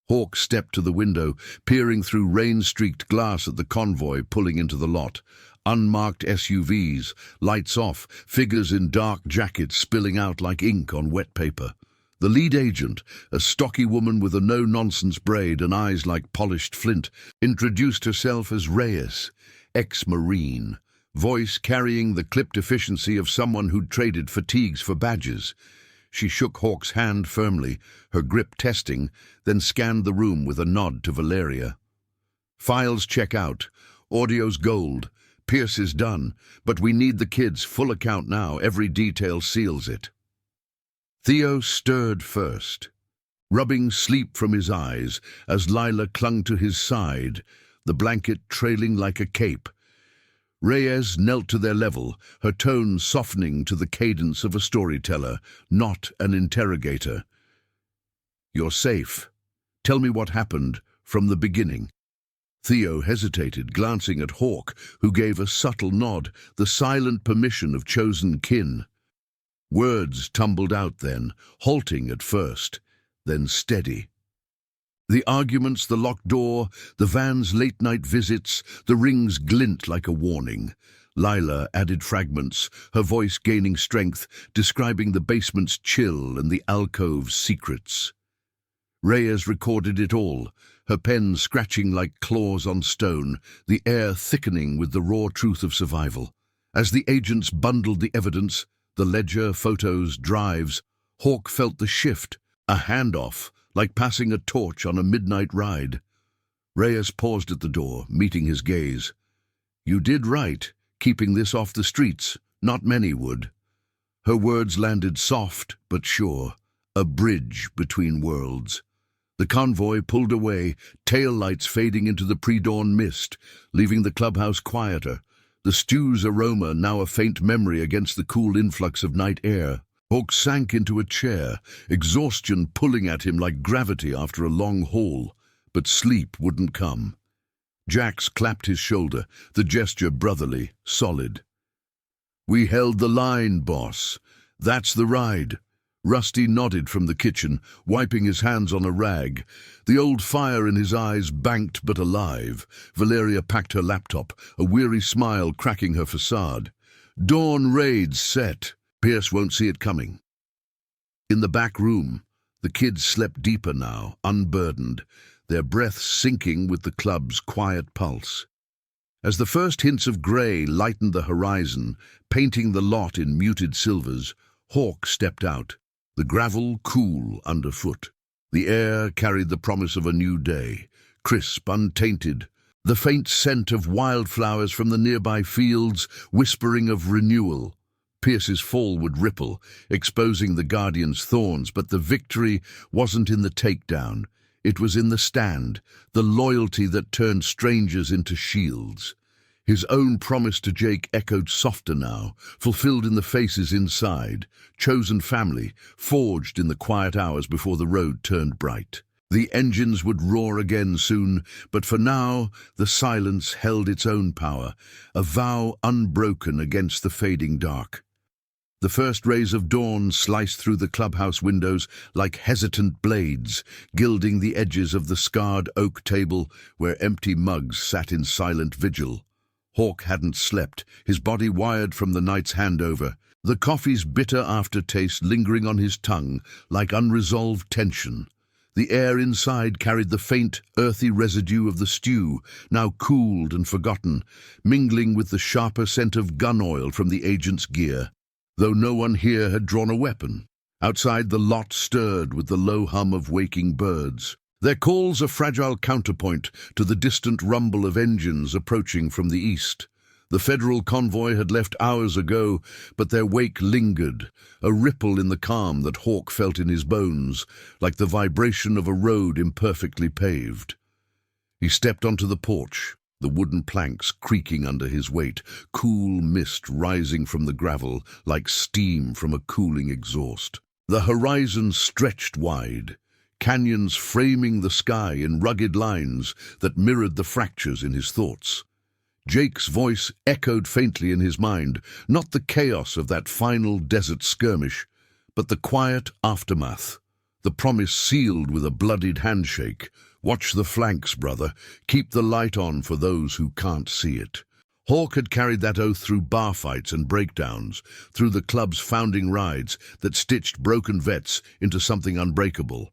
Hawk stepped to the window, peering through rain-streaked glass at the convoy pulling into the lot. Unmarked SUVs, lights off, figures in dark jackets spilling out like ink on wet paper. The lead agent, a stocky woman with a no-nonsense braid and eyes like polished flint, introduced herself as Reyes, ex-Marine, voice carrying the clipped efficiency of someone who'd traded fatigues for badges. She shook Hawk's hand firmly, her grip testing, then scanned the room with a nod to Valeria. "Files check out. Audio's gold. Pierce is done, but we need the kids' full account now. Every detail seals it." Theo stirred first, rubbing sleep from his eyes as Lila clung to his side, the blanket trailing like a cape. Reyes knelt to their level, her tone softening to the cadence of a storyteller, not an interrogator. "You're safe. Tell me what happened from the beginning." Theo hesitated, glancing at Hawk, who gave a subtle nod, the silent permission of chosen kin. Words tumbled out then, halting at first, then steady. The arguments, the locked door, the van's late-night visits, the rings glint like a warning. Lila added fragments, her voice gaining strength, describing the basement's chill and the alcove's secrets. Reyes recorded it all, her pen scratching like claws on stone, the air thickening with the raw truth of survival. As the agents bundled the evidence, the ledger, photos, drives, Hawk felt the shift, a handoff, like passing a torch on a midnight ride. Reyes paused at the door, meeting his gaze. "You did right, keeping this off the streets. Not many would." Her words landed soft but sure, a bridge between worlds. The convoy pulled away, tail lights fading into the pre-dawn mist, leaving the clubhouse quieter, the stew's aroma now a faint memory against the cool influx of night air. Hawk sank into a chair, exhaustion pulling at him like gravity after a long haul, but sleep wouldn't come. Jax clapped his shoulder, the gesture brotherly, solid. "We held the line, boss. That's the ride." Rusty nodded from the kitchen, wiping his hands on a rag. The old fire in his eyes banked but alive. Valeria packed her laptop, a weary smile cracking her facade. "Dawn raid's set. Pierce won't see it coming." In the back room, the kids slept deeper now, unburdened, their breaths sinking with the club's quiet pulse. As the first hints of grey lightened the horizon, painting the lot in muted silvers, Hawk stepped out, the gravel cool underfoot. The air carried the promise of a new day, crisp, untainted, the faint scent of wildflowers from the nearby fields, whispering of renewal. Pierce's fall would ripple, exposing the Guardian's thorns, but the victory wasn't in the takedown. It was in the stand, the loyalty that turned strangers into shields. His own promise to Jake echoed softer now, fulfilled in the faces inside, chosen family, forged in the quiet hours before the road turned bright. The engines would roar again soon, but for now the silence held its own power, a vow unbroken against the fading dark. The first rays of dawn sliced through the clubhouse windows like hesitant blades, gilding the edges of the scarred oak table where empty mugs sat in silent vigil. Hawk hadn't slept, his body wired from the night's handover, the coffee's bitter aftertaste lingering on his tongue like unresolved tension. The air inside carried the faint, earthy residue of the stew, now cooled and forgotten, mingling with the sharper scent of gun oil from the agent's gear. Though no one here had drawn a weapon. Outside the lot stirred with the low hum of waking birds, their calls a fragile counterpoint to the distant rumble of engines approaching from the east. The federal convoy had left hours ago, but their wake lingered, a ripple in the calm that Hawk felt in his bones, like the vibration of a road imperfectly paved. He stepped onto the porch, the wooden planks creaking under his weight, cool mist rising from the gravel like steam from a cooling exhaust. The horizon stretched wide, canyons framing the sky in rugged lines that mirrored the fractures in his thoughts. Jake's voice echoed faintly in his mind, not the chaos of that final desert skirmish, but the quiet aftermath, the promise sealed with a bloodied handshake. "Watch the flanks, brother. Keep the light on for those who can't see it." Hawk had carried that oath through bar fights and breakdowns, through the club's founding rides that stitched broken vets into something unbreakable.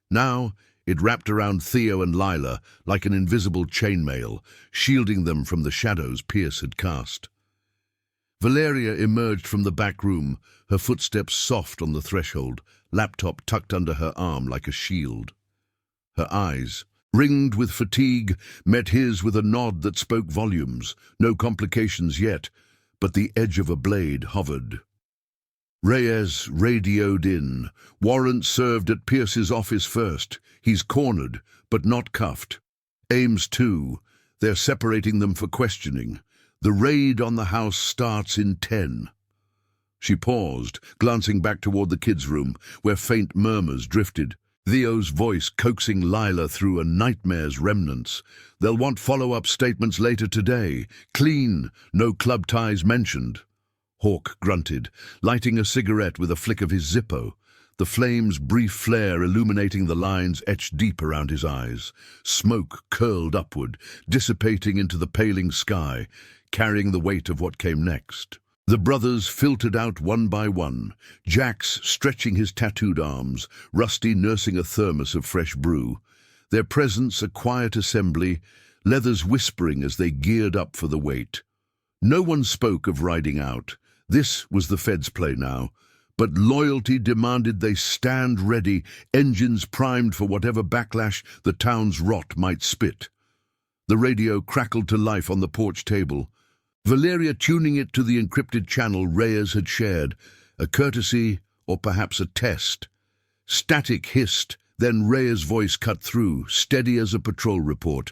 Now, it wrapped around Theo and Lila like an invisible chainmail, shielding them from the shadows Pierce had cast. Valeria emerged from the back room, her footsteps soft on the threshold, laptop tucked under her arm like a shield. Her eyes, ringed with fatigue, met his with a nod that spoke volumes. No complications yet, but the edge of a blade hovered. Reyes radioed in. "Warrant served at Pierce's office first. He's cornered, but not cuffed. Ames too. They're separating them for questioning. The raid on the house starts in 10. She paused, glancing back toward the kids' room, where faint murmurs drifted. Theo's voice coaxing Lila through a nightmare's remnants. "They'll want follow-up statements later today. Clean, no club ties mentioned." Hawk grunted, lighting a cigarette with a flick of his Zippo. the flame's brief flare illuminating the lines etched deep around his eyes. Smoke curled upward, dissipating into the paling sky, carrying the weight of what came next. The brothers filtered out one by one, Jax stretching his tattooed arms, Rusty nursing a thermos of fresh brew. Their presence a quiet assembly, Leathers whispering as they geared up for the wait. No one spoke of riding out. This was the Fed's play now. But loyalty demanded they stand ready, engines primed for whatever backlash the town's rot might spit. The radio crackled to life on the porch table, Valeria tuning it to the encrypted channel Reyes had shared, a courtesy or perhaps a test. Static hissed, then Reyes' voice cut through, steady as a patrol report.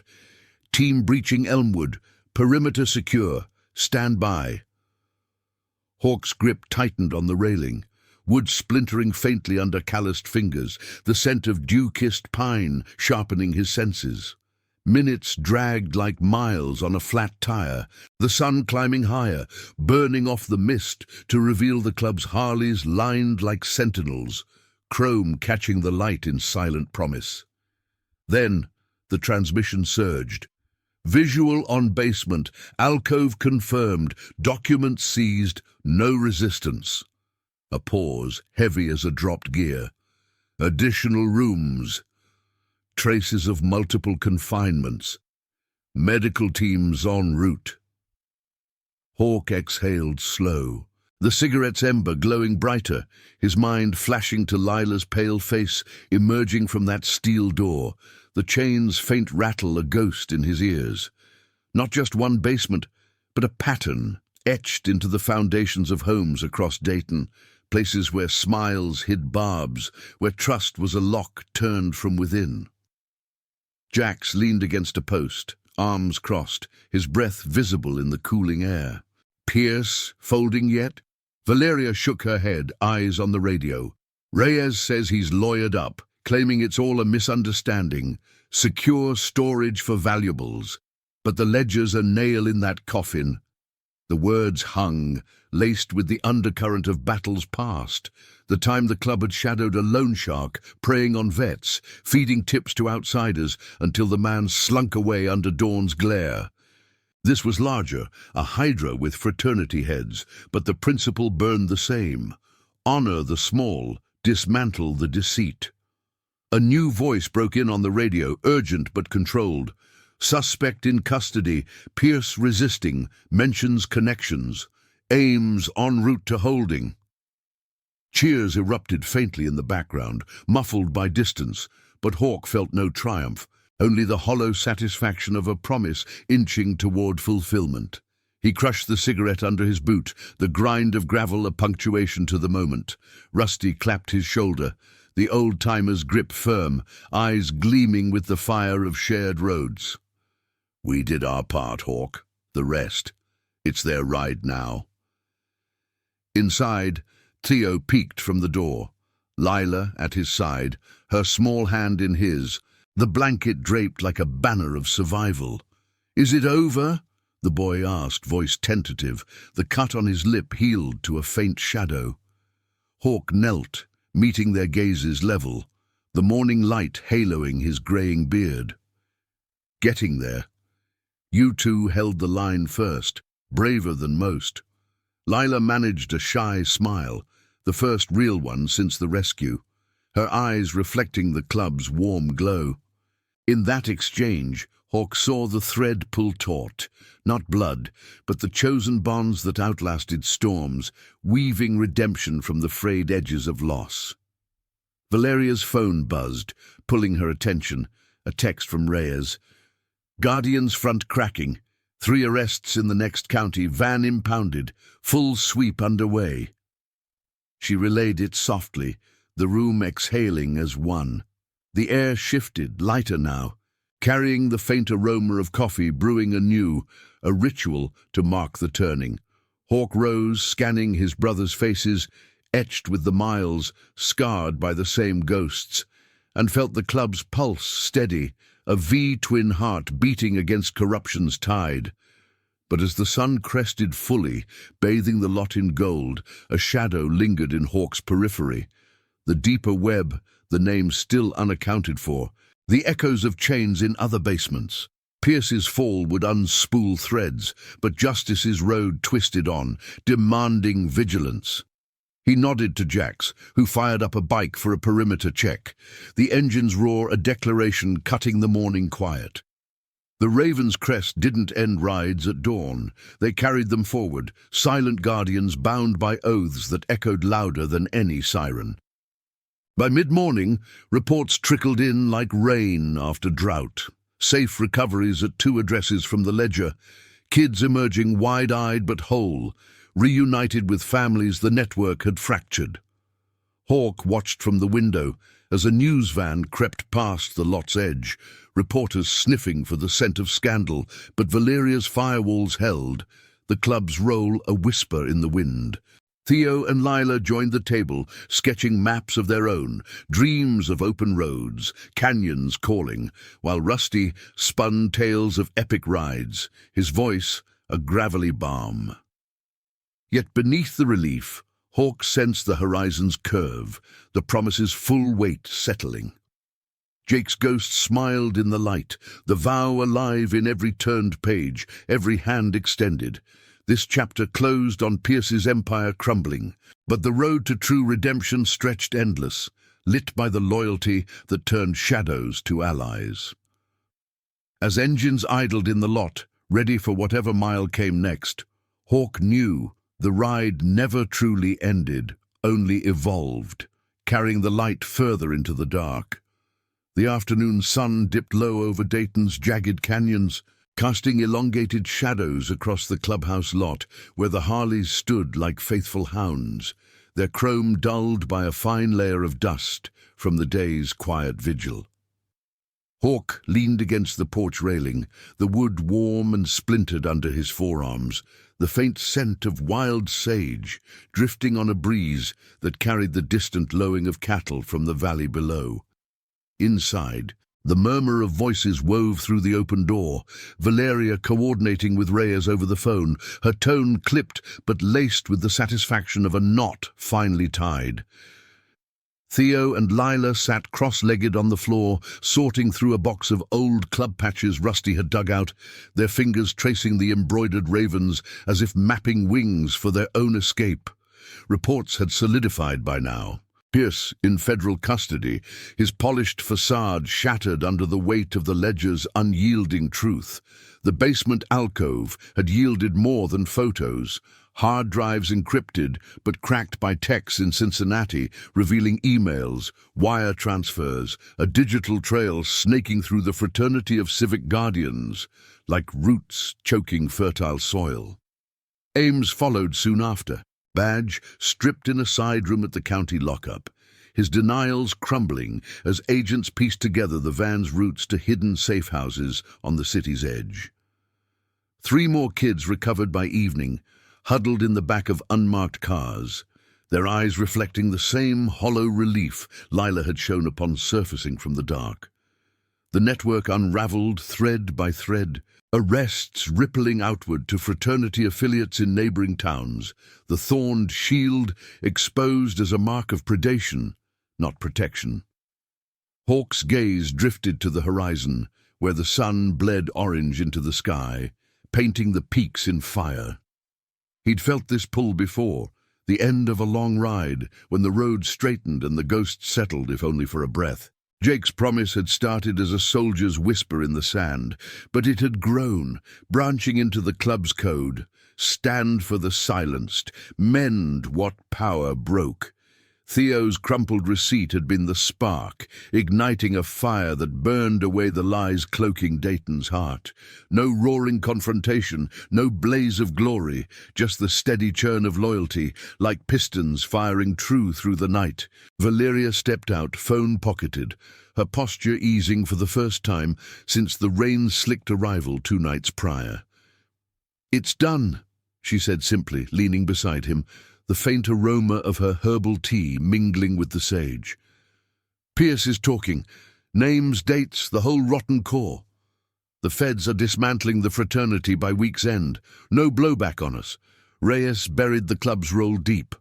Team breaching Elmwood, perimeter secure, stand by. Hawk's grip tightened on the railing, wood splintering faintly under calloused fingers, the scent of dew-kissed pine sharpening his senses. Minutes dragged like miles on a flat tire, the sun climbing higher, burning off the mist to reveal the club's Harleys lined like sentinels, chrome catching the light in silent promise. Then the transmission surged. Visual on basement, alcove confirmed, documents seized, no resistance. A pause, heavy as a dropped gear. Additional rooms. Traces of multiple confinements. Medical teams en route. Hawk exhaled slow, the cigarette's ember glowing brighter, his mind flashing to Lila's pale face emerging from that steel door, the chain's faint rattle a ghost in his ears. Not just one basement, but a pattern etched into the foundations of homes across Dayton, places where smiles hid barbs, where trust was a lock turned from within. Jax leaned against a post, arms crossed, his breath visible in the cooling air. Pierce, folding yet? Valeria shook her head, eyes on the radio. Reyes says he's lawyered up, claiming it's all a misunderstanding. Secure storage for valuables. But the ledger's a nail in that coffin. The words hung, laced with the undercurrent of battles past, the time the club had shadowed a loan shark, preying on vets, feeding tips to outsiders until the man slunk away under dawn's glare. This was larger, a hydra with fraternity heads, but the principle burned the same. Honor the small, dismantle the deceit. A new voice broke in on the radio, urgent but controlled. Suspect in custody, Pierce resisting, mentions connections, Ames en route to holding. Cheers erupted faintly in the background, muffled by distance, but Hawk felt no triumph, only the hollow satisfaction of a promise inching toward fulfillment. He crushed the cigarette under his boot, the grind of gravel a punctuation to the moment. Rusty clapped his shoulder, the old-timer's grip firm, eyes gleaming with the fire of shared roads. We did our part, Hawk. The rest. It's their ride now. Inside, Theo peeked from the door. Lila at his side, her small hand in his, the blanket draped like a banner of survival. Is it over? The boy asked, voice tentative, the cut on his lip healed to a faint shadow. Hawk knelt, meeting their gazes level, the morning light haloing his graying beard. Getting there. You two held the line first, braver than most. Lila managed a shy smile, the first real one since the rescue, her eyes reflecting the club's warm glow. In that exchange, Hawk saw the thread pull taut, not blood, but the chosen bonds that outlasted storms, weaving redemption from the frayed edges of loss. Valeria's phone buzzed, pulling her attention, a text from Reyes. Guardian's front cracking, 3 arrests in the next county, van impounded, full sweep underway. She relayed it softly, the room exhaling as one. The air shifted, lighter now, carrying the faint aroma of coffee brewing anew, a ritual to mark the turning. Hawk rose, scanning his brothers' faces, etched with the miles, scarred by the same ghosts, and felt the club's pulse steady, a V-twin heart beating against corruption's tide. But as the sun crested fully, bathing the lot in gold, a shadow lingered in Hawk's periphery. The deeper web, the names still unaccounted for, the echoes of chains in other basements. Pierce's fall would unspool threads, but Justice's road twisted on, demanding vigilance. He nodded to Jax, who fired up a bike for a perimeter check, the engine's roar a declaration cutting the morning quiet. The Raven's crest didn't end rides at dawn. They carried them forward, silent guardians bound by oaths that echoed louder than any siren. By mid-morning, reports trickled in like rain after drought. Safe recoveries at 2 addresses from the ledger, kids emerging wide-eyed but whole, reunited with families the network had fractured. Hawk watched from the window as a news van crept past the lot's edge, reporters sniffing for the scent of scandal, but Valeria's firewalls held, the club's role a whisper in the wind. Theo and Lila joined the table, sketching maps of their own, dreams of open roads, canyons calling, while Rusty spun tales of epic rides, his voice a gravelly balm. Yet beneath the relief, Hawk sensed the horizon's curve, the promise's full weight settling. Jake's ghost smiled in the light, the vow alive in every turned page, every hand extended. This chapter closed on Pierce's empire crumbling, but the road to true redemption stretched endless, lit by the loyalty that turned shadows to allies. As engines idled in the lot, ready for whatever mile came next, Hawk knew the ride never truly ended, only evolved, carrying the light further into the dark. The afternoon sun dipped low over Dayton's jagged canyons, casting elongated shadows across the clubhouse lot where the Harleys stood like faithful hounds, their chrome dulled by a fine layer of dust from the day's quiet vigil. Hawk leaned against the porch railing, the wood warm and splintered under his forearms, the faint scent of wild sage drifting on a breeze that carried the distant lowing of cattle from the valley below. Inside, the murmur of voices wove through the open door, Valeria coordinating with Reyes over the phone, her tone clipped but laced with the satisfaction of a knot finally tied. Theo and Lila sat cross-legged on the floor, sorting through a box of old club patches Rusty had dug out, their fingers tracing the embroidered ravens as if mapping wings for their own escape. Reports had solidified by now. Pierce in federal custody, his polished facade shattered under the weight of the ledger's unyielding truth. The basement alcove had yielded more than photos, hard drives encrypted but cracked by techs in Cincinnati, revealing emails, wire transfers, a digital trail snaking through the fraternity of civic guardians, like roots choking fertile soil. Ames followed soon after, badge stripped in a side room at the county lockup, his denials crumbling as agents pieced together the van's routes to hidden safe houses on the city's edge. 3 more kids recovered by evening, huddled in the back of unmarked cars, their eyes reflecting the same hollow relief Lila had shown upon surfacing from the dark. The network unraveled thread by thread, arrests rippling outward to fraternity affiliates in neighboring towns, the thorned shield exposed as a mark of predation, not protection. Hawk's gaze drifted to the horizon, where the sun bled orange into the sky, painting the peaks in fire. He'd felt this pull before, the end of a long ride, when the road straightened and the ghost settled, if only for a breath. Jake's promise had started as a soldier's whisper in the sand, but it had grown, branching into the club's code. Stand for the silenced, mend what power broke. Theo's crumpled receipt had been the spark, igniting a fire that burned away the lies cloaking Dayton's heart. No roaring confrontation, no blaze of glory, just the steady churn of loyalty, like pistons firing true through the night. Valeria stepped out, phone pocketed, her posture easing for the first time since the rain-slicked arrival 2 nights prior. "It's done," she said simply, leaning beside him, the faint aroma of her herbal tea mingling with the sage. "Pierce is talking. Names, dates, the whole rotten core. The feds are dismantling the fraternity by week's end. No blowback on us. Reyes buried the club's role deep."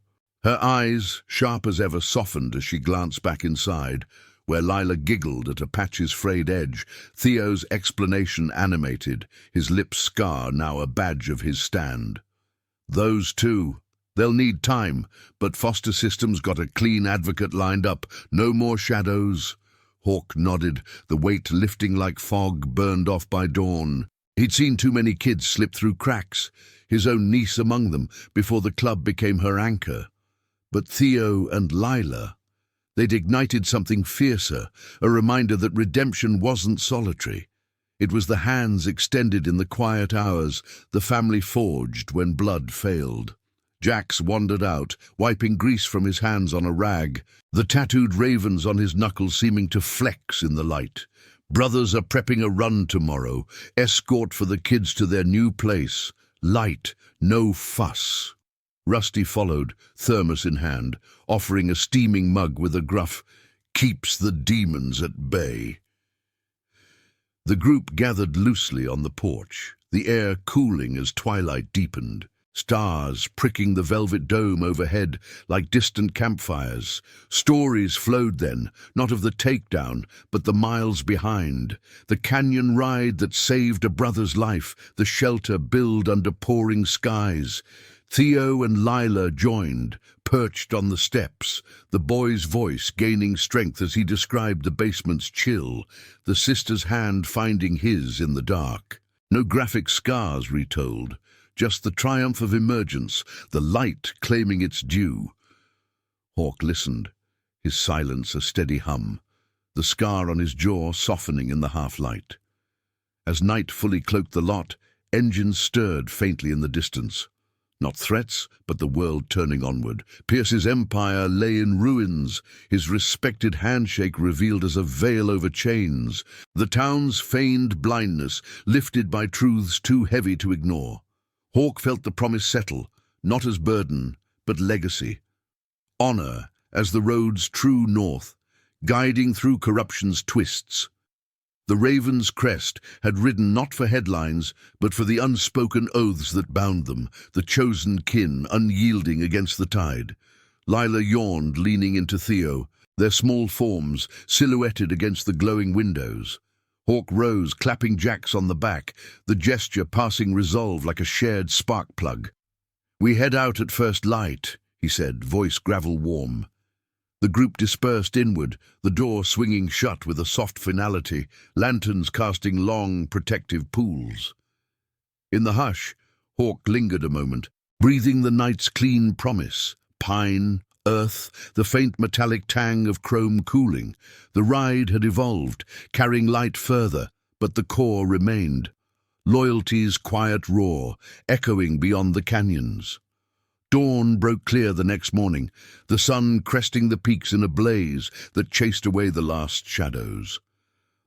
Her eyes, sharp as ever, softened as she glanced back inside, where Lila giggled at a patch's frayed edge, Theo's explanation animated, his lips scar now a badge of his stand. Those two. They'll need time, but foster system's got a clean advocate lined up. No more shadows. Hawk nodded, the weight lifting like fog burned off by dawn. He'd seen too many kids slip through cracks, his own niece among them, before the club became her anchor. But Theo and Lila, they'd ignited something fiercer, a reminder that redemption wasn't solitary. It was the hands extended in the quiet hours the family forged when blood failed. Jax wandered out, wiping grease from his hands on a rag, the tattooed ravens on his knuckles seeming to flex in the light. Brothers are prepping a run tomorrow, escort for the kids to their new place. Light, no fuss. Rusty followed, thermos in hand, offering a steaming mug with a gruff, "Keeps the demons at bay." The group gathered loosely on the porch, the air cooling as twilight deepened. Stars pricking the velvet dome overhead like distant campfires. Stories flowed then, not of the takedown, but the miles behind. The canyon ride that saved a brother's life, the shelter built under pouring skies. Theo and Lila joined, perched on the steps, the boy's voice gaining strength as he described the basement's chill, the sister's hand finding his in the dark. No graphic scars retold, just the triumph of emergence, the light claiming its due. Hawk listened, his silence a steady hum, the scar on his jaw softening in the half-light. As night fully cloaked the lot, engines stirred faintly in the distance. Not threats, but the world turning onward. Pierce's empire lay in ruins, his respected handshake revealed as a veil over chains, the town's feigned blindness lifted by truths too heavy to ignore. Hawk felt the promise settle, not as burden, but legacy. Honor as the road's true north, guiding through corruption's twists. The raven's crest had ridden not for headlines, but for the unspoken oaths that bound them, the chosen kin unyielding against the tide. Lila yawned, leaning into Theo, their small forms silhouetted against the glowing windows. Hawk rose, clapping Jax on the back, the gesture passing resolve like a shared spark plug. "We head out at first light," he said, voice gravel warm. The group dispersed inward, the door swinging shut with a soft finality, lanterns casting long, protective pools. In the hush, Hawk lingered a moment, breathing the night's clean promise. Pine, earth, the faint metallic tang of chrome cooling. The ride had evolved, carrying light further, but the core remained. Loyalty's quiet roar, echoing beyond the canyons. Dawn broke clear the next morning, the sun cresting the peaks in a blaze that chased away the last shadows.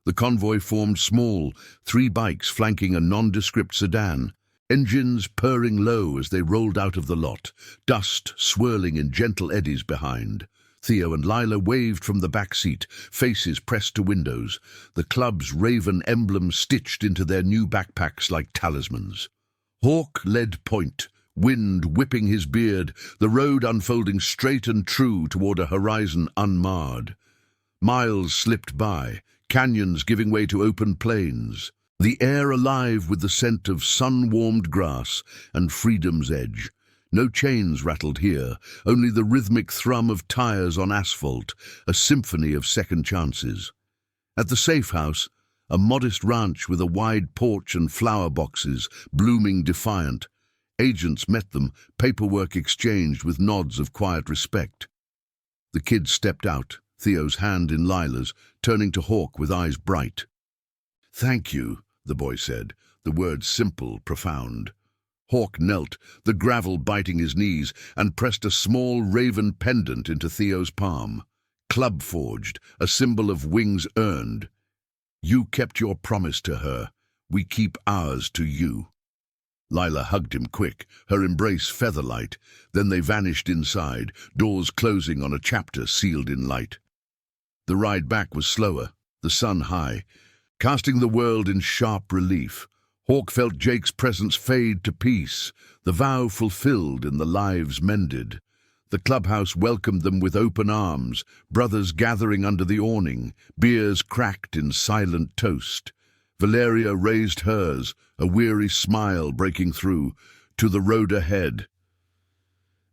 The convoy formed small, 3 bikes flanking a nondescript sedan, engines purring low as they rolled out of the lot, dust swirling in gentle eddies behind. Theo and Lila waved from the back seat, faces pressed to windows, the club's raven emblem stitched into their new backpacks like talismans. Hawk led point, wind whipping his beard, the road unfolding straight and true toward a horizon unmarred. Miles slipped by, canyons giving way to open plains, the air alive with the scent of sun-warmed grass and freedom's edge. No chains rattled here, only the rhythmic thrum of tires on asphalt, a symphony of second chances. At the safe house, a modest ranch with a wide porch and flower boxes, blooming defiant. Agents met them, paperwork exchanged with nods of quiet respect. The kids stepped out, Theo's hand in Lila's, turning to Hawk with eyes bright. "Thank you," the boy said, the words simple, profound. Hawk knelt, the gravel biting his knees, and pressed a small raven pendant into Theo's palm. Club forged, a symbol of wings earned. "You kept your promise to her. We keep ours to you." Lila hugged him quick, her embrace featherlight. Then they vanished inside, doors closing on a chapter sealed in light. The ride back was slower, the sun high, casting the world in sharp relief. Hawk felt Jake's presence fade to peace, the vow fulfilled and the lives mended. The clubhouse welcomed them with open arms, brothers gathering under the awning, beers cracked in silent toast. Valeria raised hers, a weary smile breaking through, to the road ahead.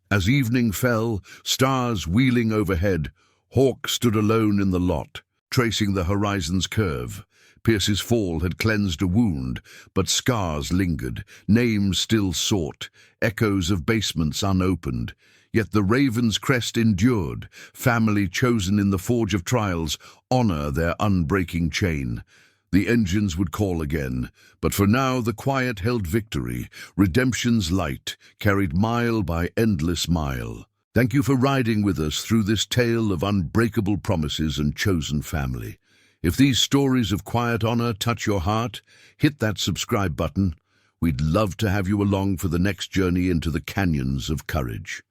As evening fell, stars wheeling overhead, Hawk stood alone in the lot, tracing the horizon's curve. Pierce's fall had cleansed a wound, but scars lingered, names still sought, echoes of basements unopened. Yet the raven's crest endured, family chosen in the forge of trials, honor their unbreaking chain. The engines would call again, but for now the quiet held victory, redemption's light, carried mile by endless mile. Thank you for riding with us through this tale of unbreakable promises and chosen family. If these stories of quiet honor touch your heart, hit that subscribe button. We'd love to have you along for the next journey into the canyons of courage.